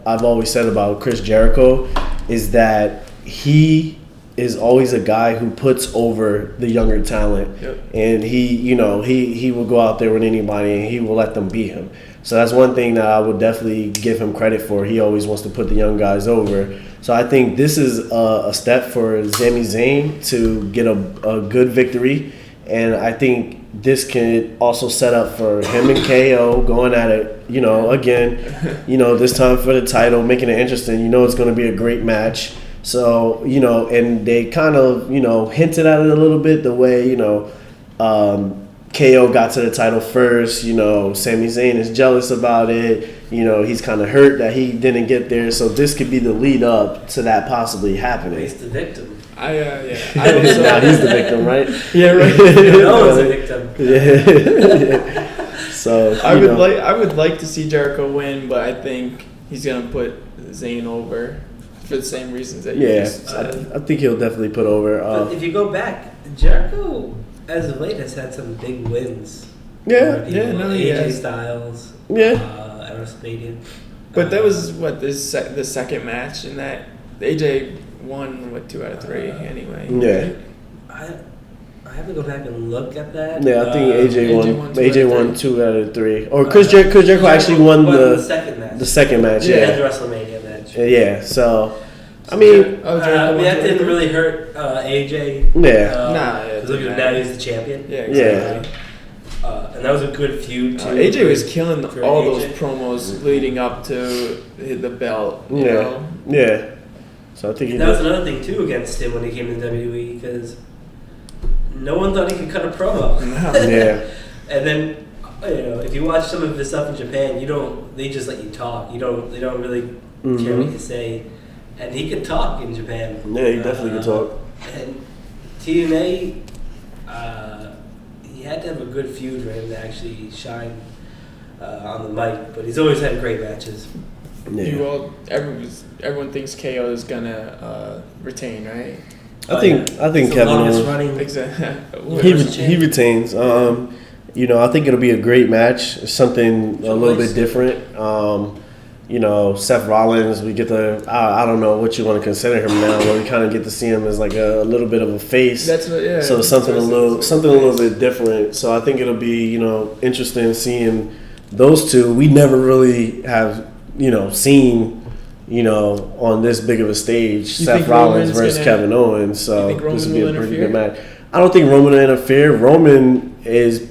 I've always said about Chris Jericho is that he is always a guy who puts over the younger talent, and he will go out there with anybody and he will let them beat him. So that's one thing that I would definitely give him credit for. He always wants to put the young guys over. So I think this is a step for Sami Zayn to get a good victory. And I think this can also set up for him and KO going at it, again, this time for the title, making it interesting. It's going to be a great match. So, and they kind of, hinted at it a little bit the way, KO got to the title first. Sami Zayn is jealous about it. He's kind of hurt that he didn't get there. So this could be the lead up to that possibly happening. He's the victim. I hope so. Now he's the victim, right? Yeah, right. No one's a victim. Yeah. So I would like to see Jericho win, but I think he's gonna put Zayn over for the same reasons that you just said. I think he'll definitely put over. But if you go back, Jericho as of late has had some big wins. AJ Styles. Yeah. At WrestleMania. But that was the second match in that AJ won 2 out of 3 anyway. Yeah. I have to go back and look at that. Yeah, I think AJ won 2 out of 3. Or Chris Jericho actually won the second match. The second match, The WrestleMania match. Yeah, so I mean, that didn't really hurt AJ. Yeah. Look at now he's the champion. Yeah, exactly. And that was a good feud too. AJ was killing all those promos leading up to the belt. You know? Yeah. So I think that was another thing too against him when he came to WWE because no one thought he could cut a promo. Yeah. And then if you watch some of his stuff in Japan, they just let you talk. They don't really care what you say. And he could talk in Japan. Yeah, he definitely could talk. And TNA, he had to have a good feud for him to actually shine on the mic. But he's always had great matches. Yeah. Everyone thinks KO is gonna retain, right? I think Kevin Owens running. Exactly. He retains. I think it'll be a great match. Something a little bit different. Seth Rollins, we get to I don't know what you want to consider him now, but we kind of get to see him as like a little bit of a face. That's what, yeah. So something a little bit different. So I think it'll be interesting seeing those two. We never really have seen on this big of a stage Seth Rollins versus Kevin Owens. So this would be a pretty good match. I don't think Roman will interfere. Roman is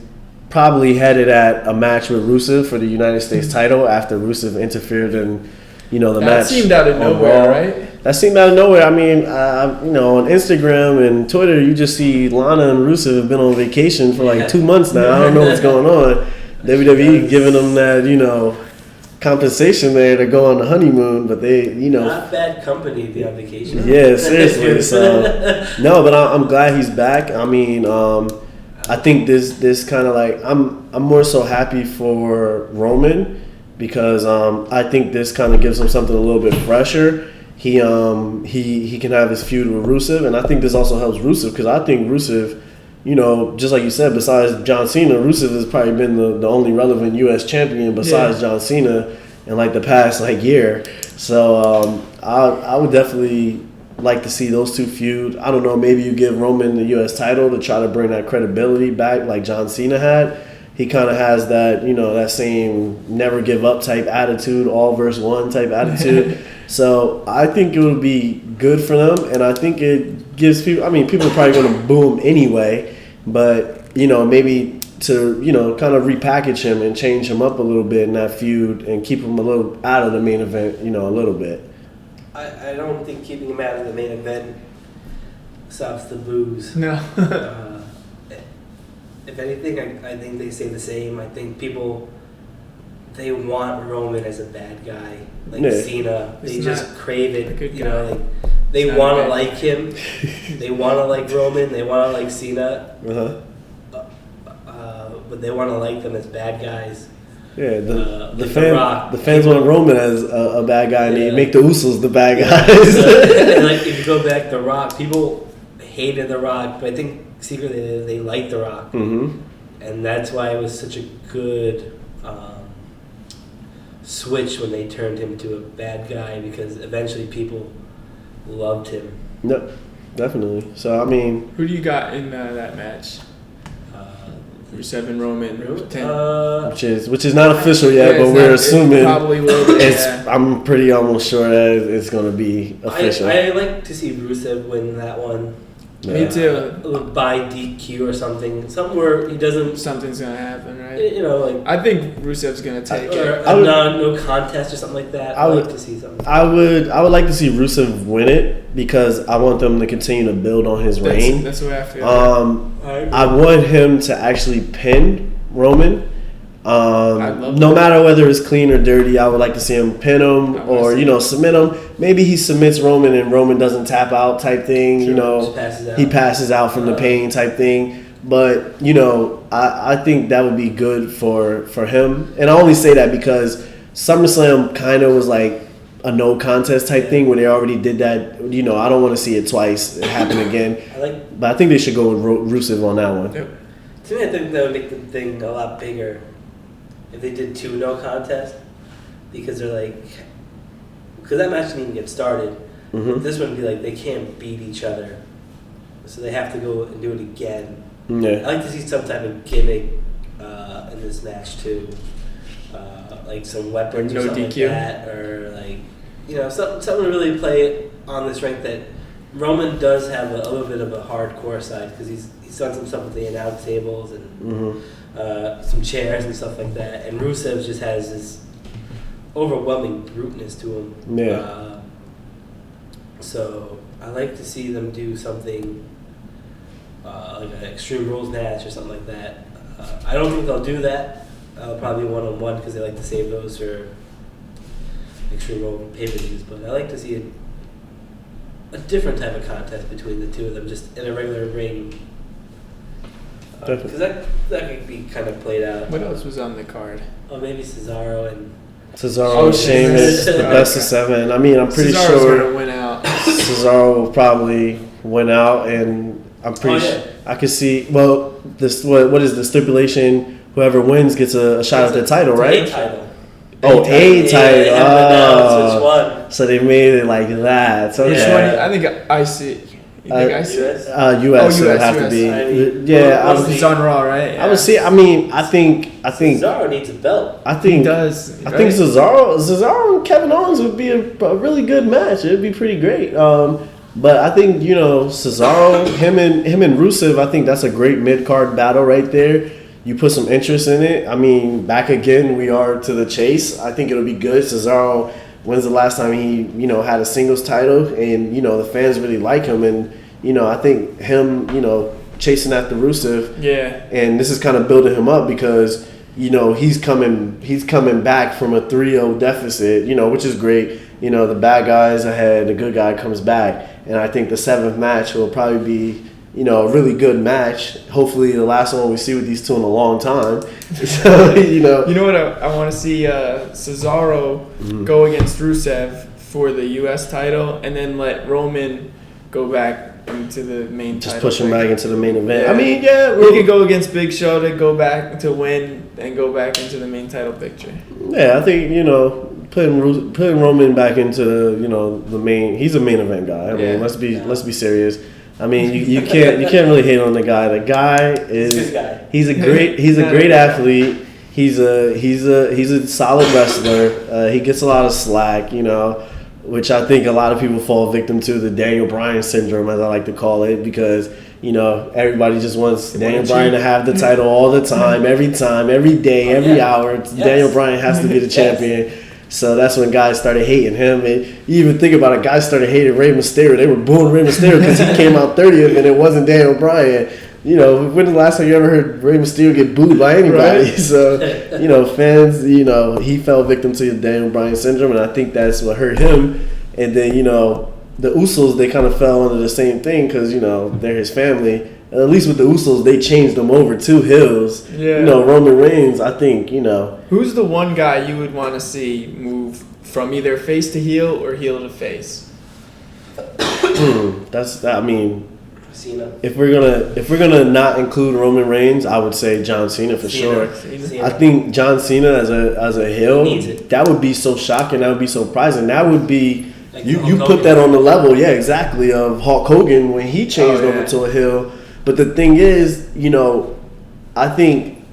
probably headed at a match with Rusev for the United States title after Rusev interfered in, the match. That seemed out of nowhere, right? That seemed out of nowhere. I mean, on Instagram and Twitter, you just see Lana and Rusev have been on vacation for like 2 months now. I don't know what's going on. WWE giving them that, compensation there to go on the honeymoon, but they, not bad company to be on vacation. Yeah, seriously. So no, but I'm glad he's back. I mean, I think this kind of like I'm more so happy for Roman because I think this kind of gives him something a little bit fresher. He can have his feud with Rusev, and I think this also helps Rusev because I think Rusev, just like you said, besides John Cena, Rusev has probably been the only relevant U.S. champion besides John Cena in like the past year. So I would definitely like to see those two feud. I don't know, maybe you give Roman the U.S. title to try to bring that credibility back like John Cena had. He kind of has that, that same never give up type attitude, all versus one type attitude. So I think it would be good for them, and I think it gives people, people are probably going to boo him anyway, but, maybe to, kind of repackage him and change him up a little bit in that feud and keep him a little out of the main event, a little bit. I don't think keeping him out of the main event stops the boos. No. If anything, I think they stay the same. I think people they want Roman as a bad guy, like Yeah. Cena. They He's just not crave a it. good You guy. know, like they He's not want a to bad like him. They want to like Roman. They want to like Cena. But they want to like them as bad guys. Yeah, the like The Rock. fans want Roman as a bad guy, and they Yeah. make the Usos the bad Yeah. guys. And like if you go back, The Rock, people hated The Rock, but I think secretly they liked The Rock, Mm-hmm. and that's why it was such a good switch when they turned him to a bad guy, because eventually people loved him. Yep, definitely. So I mean, Who do you got in that match? Rusev and Roman. 10. which is not official yet, Yeah, but it's we're not- it assuming probably will be, it's. yeah. I'm pretty almost sure that it's going to be official. I like to see Rusev win that one. Me too. By DQ or something. Something where he doesn't, Something's gonna happen, right? you know, like I think Rusev's gonna take or it. a no contest or something like that. I like to see something. I would like to see Rusev win it because I want them to continue to build on his reign. That's the way I feel. I want him to actually pin Roman. No matter whether it's clean or dirty, I would like to see him pin him or submit him. Maybe he submits Roman and Roman doesn't tap out type thing. Just passes out. He passes out from the pain type thing. But I think that would be good for him. And I only say that because SummerSlam kind of was like a no contest type thing where they already did that. I don't want to see it twice happen again. But I think they should go with Rusev on that one. Yep. To me, I think that would make the thing a lot bigger if they did 2 no contest, because they're like, because that match didn't even get started. Mm-hmm. This one would be like they can't beat each other, so they have to go and do it again. Yeah. I like to see some type of gimmick in this match too, like some weapons Or or no something DQ. like that, or like something to really play on the strength that Roman does have a little bit of a hardcore side, because he's done some stuff with the announce tables and some chairs and stuff like that, and Rusev just has this overwhelming bruteness to him. Yeah. So I like to see them do something like an Extreme Rules match or something like that. I don't think they'll do that. Probably one-on-one, because they like to save those for Extreme Rules pay-per-views. But I like to see a different type of contest between the two of them, just in a regular ring. Because that could be kind of played out. What else was on the card? Oh, maybe Cesaro and Sheamus, the best of 7. I mean, I'm pretty Cesaro's sure gonna win out. Cesaro will probably win out, and I'm pretty sure I could see. Well, what is the stipulation? Whoever wins gets a shot at the title, right? A title. Oh, a title. They haven't announced which one. So they made it like that. So Which Yeah. one? I think I see. You think I see? US? US would US, have to be. Well, I would It's on Raw, right? I would see. I mean, I think. Cesaro needs a belt. I He think. does. I think Cesaro and Kevin Owens would be a really good match. It'd be pretty great. But I think Cesaro, him and Rusev. I think that's a great mid card battle right there. You put some interest in it. I mean, back again, we are to the chase. I think it'll be good. Cesaro, when's the last time he had a singles title, and the fans really like him, and I think him chasing after Rusev. Yeah. And this is kind of building him up because he's coming back from a 3-0 deficit, which is great. The bad guy's ahead, the good guy comes back, and I think the 7th match will probably be a really good match. Hopefully the last one we see with these two in a long time. So You know what I want to see Cesaro go against Rusev for the U.S. title, and then let Roman go back into the main just title. push him back into the main event. Yeah. I mean, We could go against Big Show to go back to win and go back into the main title picture. I think putting Roman back into the main. He's a main event guy. I mean, let's be serious. I mean, you can't really hate on the guy. The guy is He's a good guy. He's a great athlete. He's a solid wrestler. He gets a lot of slack, which I think a lot of people fall victim to, the Daniel Bryan syndrome, as I like to call it, because everybody just wants Daniel Bryan to have the title all the time, every day, every hour. Daniel Bryan has to be the champion. So that's when guys started hating him. And you even think about it, guys started hating Rey Mysterio. They were booing Rey Mysterio because he came out 30th and it wasn't Daniel Bryan. when the last time you ever heard Rey Mysterio get booed by anybody? Right. So, fans, he fell victim to the Daniel Bryan syndrome, and I think that's what hurt him. And then, the Usos, they kind of fell under the same thing because, they're his family. And at least with the Usos, they changed them over to heels. Yeah. Roman Reigns, I think, Who's the one guy you would want to see move from either face to heel or heel to face? Cena. If we're gonna not include Roman Reigns, I would say John Cena for sure. Cena. I think John Cena as a heel, Needs it. that would be so shocking. That would be so surprising. That would be Like you Hulk put Hogan. that on the level, yeah, exactly, of Hulk Hogan when he changed over to a heel. But the thing is, I think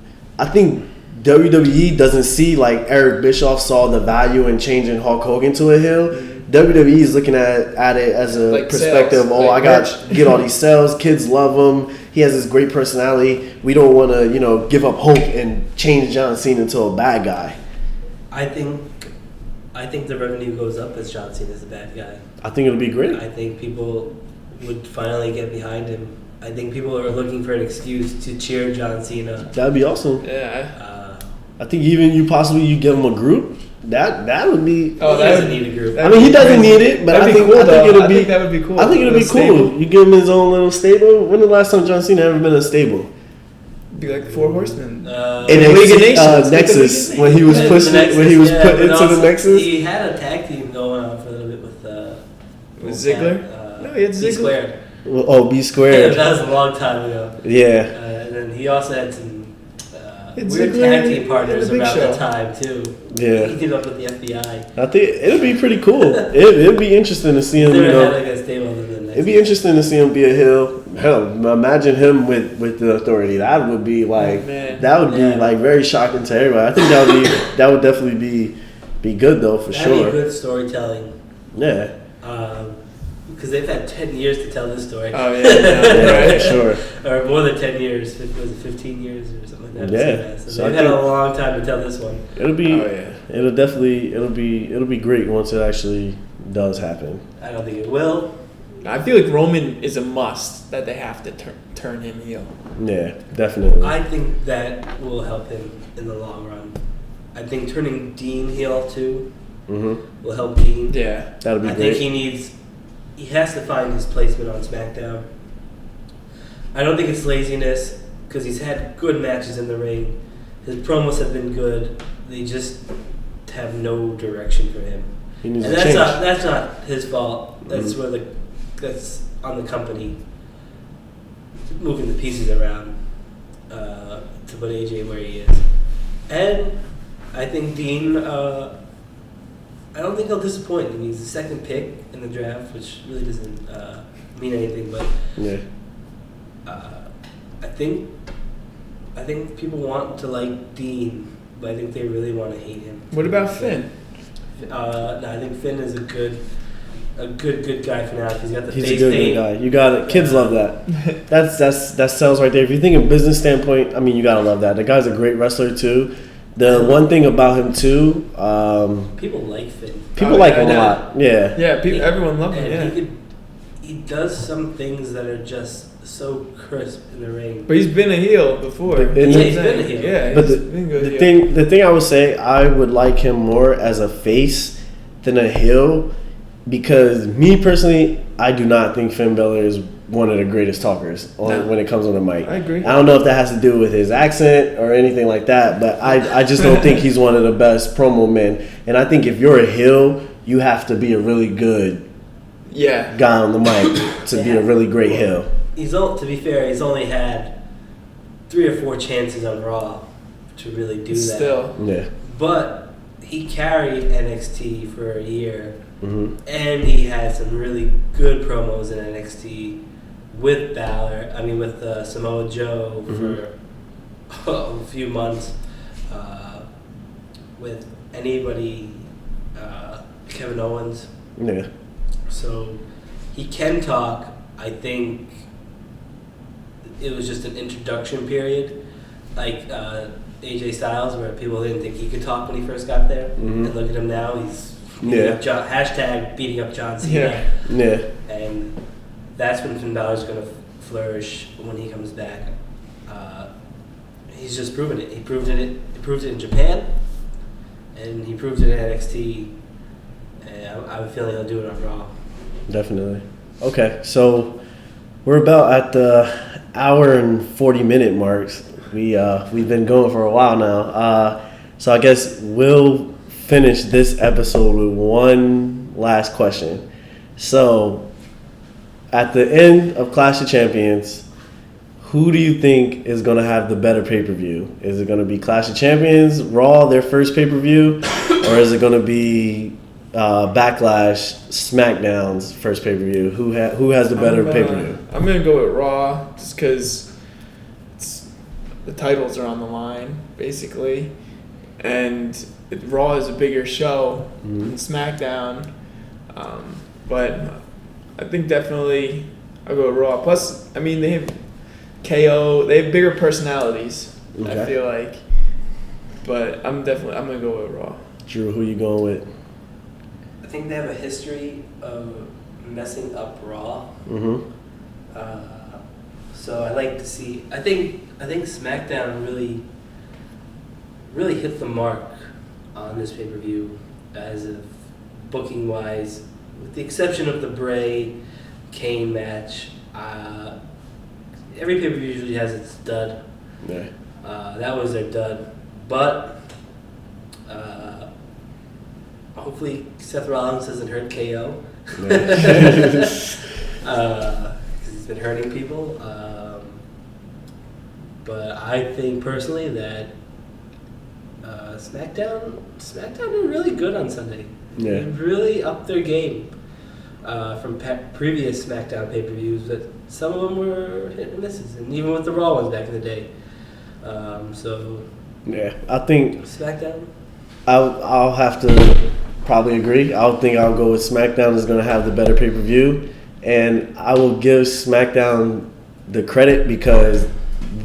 WWE doesn't see like Eric Bischoff saw the value in changing Hulk Hogan to a heel. WWE is looking at it as a Like perspective. sales, I like got merch. get all these sales. Kids love him. He has this great personality. We don't want to, give up hope and change John Cena into a bad guy. I think the revenue goes up as John Cena is a bad guy. I think it'll be great. I think people would finally get behind him. I think people are looking for an excuse to cheer John Cena. That'd be awesome. Yeah. I think even you give him a group. That would be. Oh, He doesn't need a group. I mean, he doesn't need it, but I think cool, it'll be. I think that would be cool. I think it'll be cool. Stable. You give him his own little stable. When the last time John Cena ever been in a stable? Be like 4 Horsemen. League of Nations. Nexus, when he was pushed, when he was put into the Nexus. He had a tag team going on for a little bit with Ziggler. No, he had B Ziggler. Squared. Oh, B Yeah, squared. that was a long time ago. Yeah. And then he also had some weird Ziggler tag team and partners the Big around Show. that time too. Yeah. He teamed up with the FBI. I think it'll be pretty cool. It'd be interesting to see him. Never had like a stable other than It'd be interesting to see him be a heel. Hell, imagine him with the Authority. That would be like Man. that would be like very shocking to everybody. I think that would definitely be good though for That'd sure. be good storytelling. Yeah. Because they've had 10 years to tell this story. Oh, yeah. Yeah, Right. for sure. Or more than 10 years. Was it 15 years or something like that? Yeah. So So they've I had a think- long time to tell this one. It'll be. Oh, yeah. It'll be great once it actually does happen. I don't think it will. I feel like Roman is a must that they have to turn him heel. Yeah, definitely. I think that will help him in the long run. I think turning Dean heel too will help Dean. Yeah. That'll be I great. think he has to find his placement on SmackDown. I don't think it's laziness because he's had good matches in the ring. His promos have been good. They just have no direction for him. He needs And to change. that's not his fault. That's that's on the company moving the pieces around to put AJ where he is. And I think Dean, I don't think he'll disappoint. I mean, he's the second pick in the draft, which really doesn't mean anything. But Yeah. I think people want to like Dean, but I think they really want to hate him. What about Finn? No, I think Finn is a good guy for now because he's got the He's face a good paint. guy. You got it. Kids love that. That sells right there. If you think in business standpoint, I mean, you gotta love that. The guy's a great wrestler too. The one thing about him too, People like Finn. people Oh, like yeah, him I a know. lot. Yeah. Yeah, everyone loved him, And yeah. he does some things that are just so crisp in the ring. But he's been a heel before. But That's he's what I'm been a saying. heel. Yeah, But he's been good the heel. thing I would say, I would like him more as a face than a heel, because me personally, I do not think Finn Balor is one of the greatest talkers when it comes on the mic. I agree. I don't know if that has to do with his accent or anything like that, but I just don't think he's one of the best promo men. And I think if you're a heel, you have to be a really good Yeah. guy on the mic to be a really great heel. To be fair, he's only had 3 or 4 chances on Raw to really do that. Still. Yeah. But he carried NXT for a year, hmm and he had some really good promos in NXT with Balor. I mean, with Samoa Joe for a few months. With anybody, Kevin Owens. Yeah. So he can talk. I think it was just an introduction period, like AJ Styles, where people didn't think he could talk when he first got there. Mhm. And look at him now; he's Yeah. hashtag beating up John Cena. Yeah. Yeah. And that's when Finn Balor's going to flourish when he comes back. He's just proven it. He proved it in Japan, and he proved it in NXT. And I have a feeling he'll do it on Raw. Definitely. Okay, so we're about at the hour and 40-minute marks. We've been going for a while now. So I guess we'll finish this episode with one last question. So at the end of Clash of Champions, who do you think is going to have the better pay-per-view? Is it going to be Clash of Champions, Raw, their first pay-per-view, or is it going to be Backlash, SmackDown's first pay-per-view? Who has the better pay-per-view? I'm going to go with Raw just because the titles are on the line, basically. And Raw is a bigger show than SmackDown. But I think definitely I'll go with Raw. Plus, I mean, they have KO. They have bigger personalities, Okay. I feel like. But I'm going to go with Raw. Drew, who you going with? I think they have a history of messing up Raw. Mm-hmm. So I like to see. I think SmackDown really hit the mark on this pay-per-view as of booking wise, with the exception of the Bray Kane match. Every pay-per-view usually has its dud. Yeah. That was their dud, but hopefully Seth Rollins doesn't hurt KO. Because he's been hurting people. But I think personally that SmackDown did really good on Sunday. Yeah. They really upped their game from previous SmackDown pay-per-views, but some of them were hit and misses, and even with the Raw ones back in the day. So Yeah, I think SmackDown. I'll have to probably agree. I'll go with SmackDown is going to have the better pay-per-view, and I will give SmackDown the credit because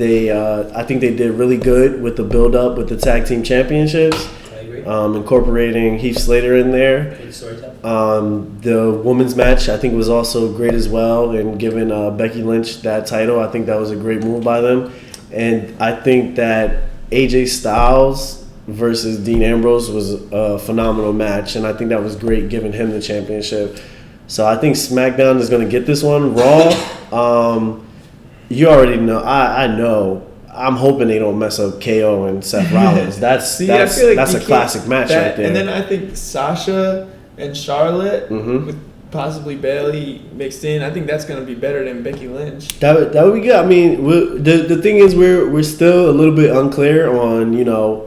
I think they did really good with the build-up with the tag team championships. I agree. Incorporating Heath Slater in there. Good storytelling. The women's match I think was also great as well, and giving Becky Lynch that title, I think that was a great move by them. And I think that AJ Styles versus Dean Ambrose was a phenomenal match, and I think that was great giving him the championship. So I think SmackDown is going to get this one. Raw, you already know. I know. I'm hoping they don't mess up KO and Seth Rollins. That's I feel like that's a classic match right there. And then I think Sasha and Charlotte Mhm. with possibly Bayley mixed in. I think that's going to be better than Becky Lynch. That would be good. I mean, the thing is we're still a little bit unclear on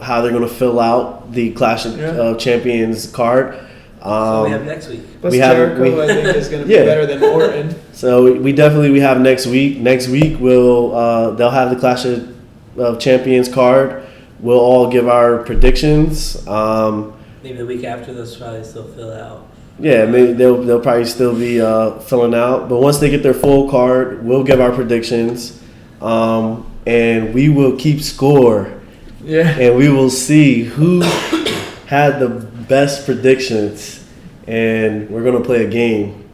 how they're going to fill out the Clash of Champions card. So we have next week. Plus Jericho, I think, is going to be better than Orton. So we have next week. Next week they'll have the Clash of Champions card. We'll all give our predictions. Maybe the week after they'll probably still fill out. Yeah, maybe they'll probably still be filling out. But once they get their full card, we'll give our predictions, and we will keep score. Yeah. And we will see who had the best predictions, and we're gonna play a game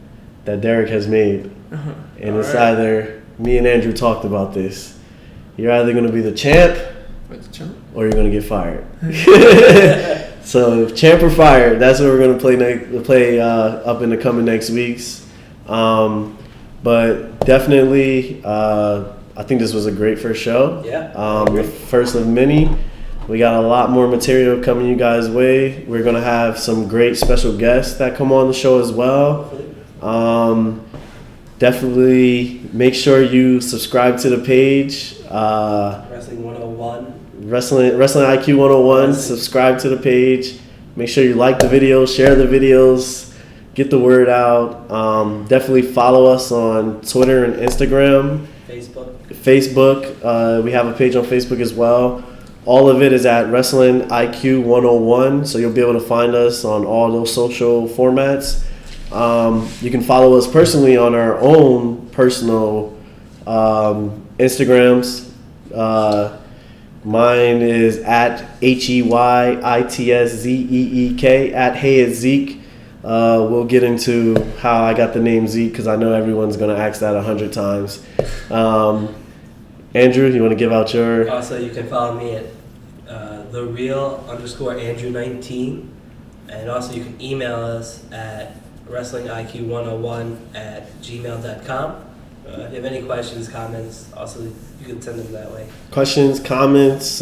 that Derek has made, and it's either me and Andrew talked about this. You're either gonna be the champ, or you're gonna get fired. So champ or fired, that's what we're gonna play up in the coming next weeks. But definitely, I think this was a great first show. Yeah. The first of many. We got a lot more material coming you guys' way. We're gonna have some great special guests that come on the show as well. Definitely make sure you subscribe to the page. Wrestling 101. Wrestling IQ 101. Subscribe to the page. Make sure you like the videos, share the videos, get the word out. Definitely follow us on Twitter and Instagram. Facebook. We have a page on Facebook as well. All of it is at Wrestling IQ 101, so you'll be able to find us on all those social formats. You can follow us personally on our own personal Instagrams. Mine is at HEYITSZEEK, at Hey It's Zeke. We'll get into how I got the name Zeke because I know everyone's going to ask that 100 times. Andrew, you want to give out your... Also, you can follow me at @thereal_Andrew19. And also you can email us at wrestlingiq101@gmail.com. If you have any questions, comments, also you can send them that way. Questions, comments,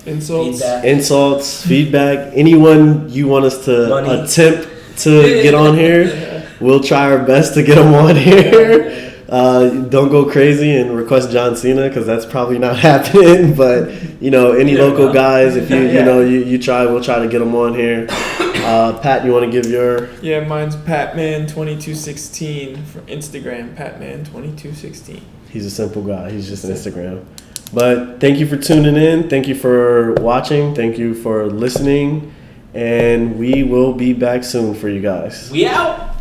Insults. feedback, anyone you want us to attempt to get on here, we'll try our best to get them on here. Don't go crazy and request John Cena because that's probably not happening. But any local guys, if you try, we'll try to get them on here. Pat, you want to give your? Yeah, mine's Patman2216 for Instagram. Patman2216. He's a simple guy. He's just an Instagram. But thank you for tuning in. Thank you for watching. Thank you for listening. And we will be back soon for you guys. We out.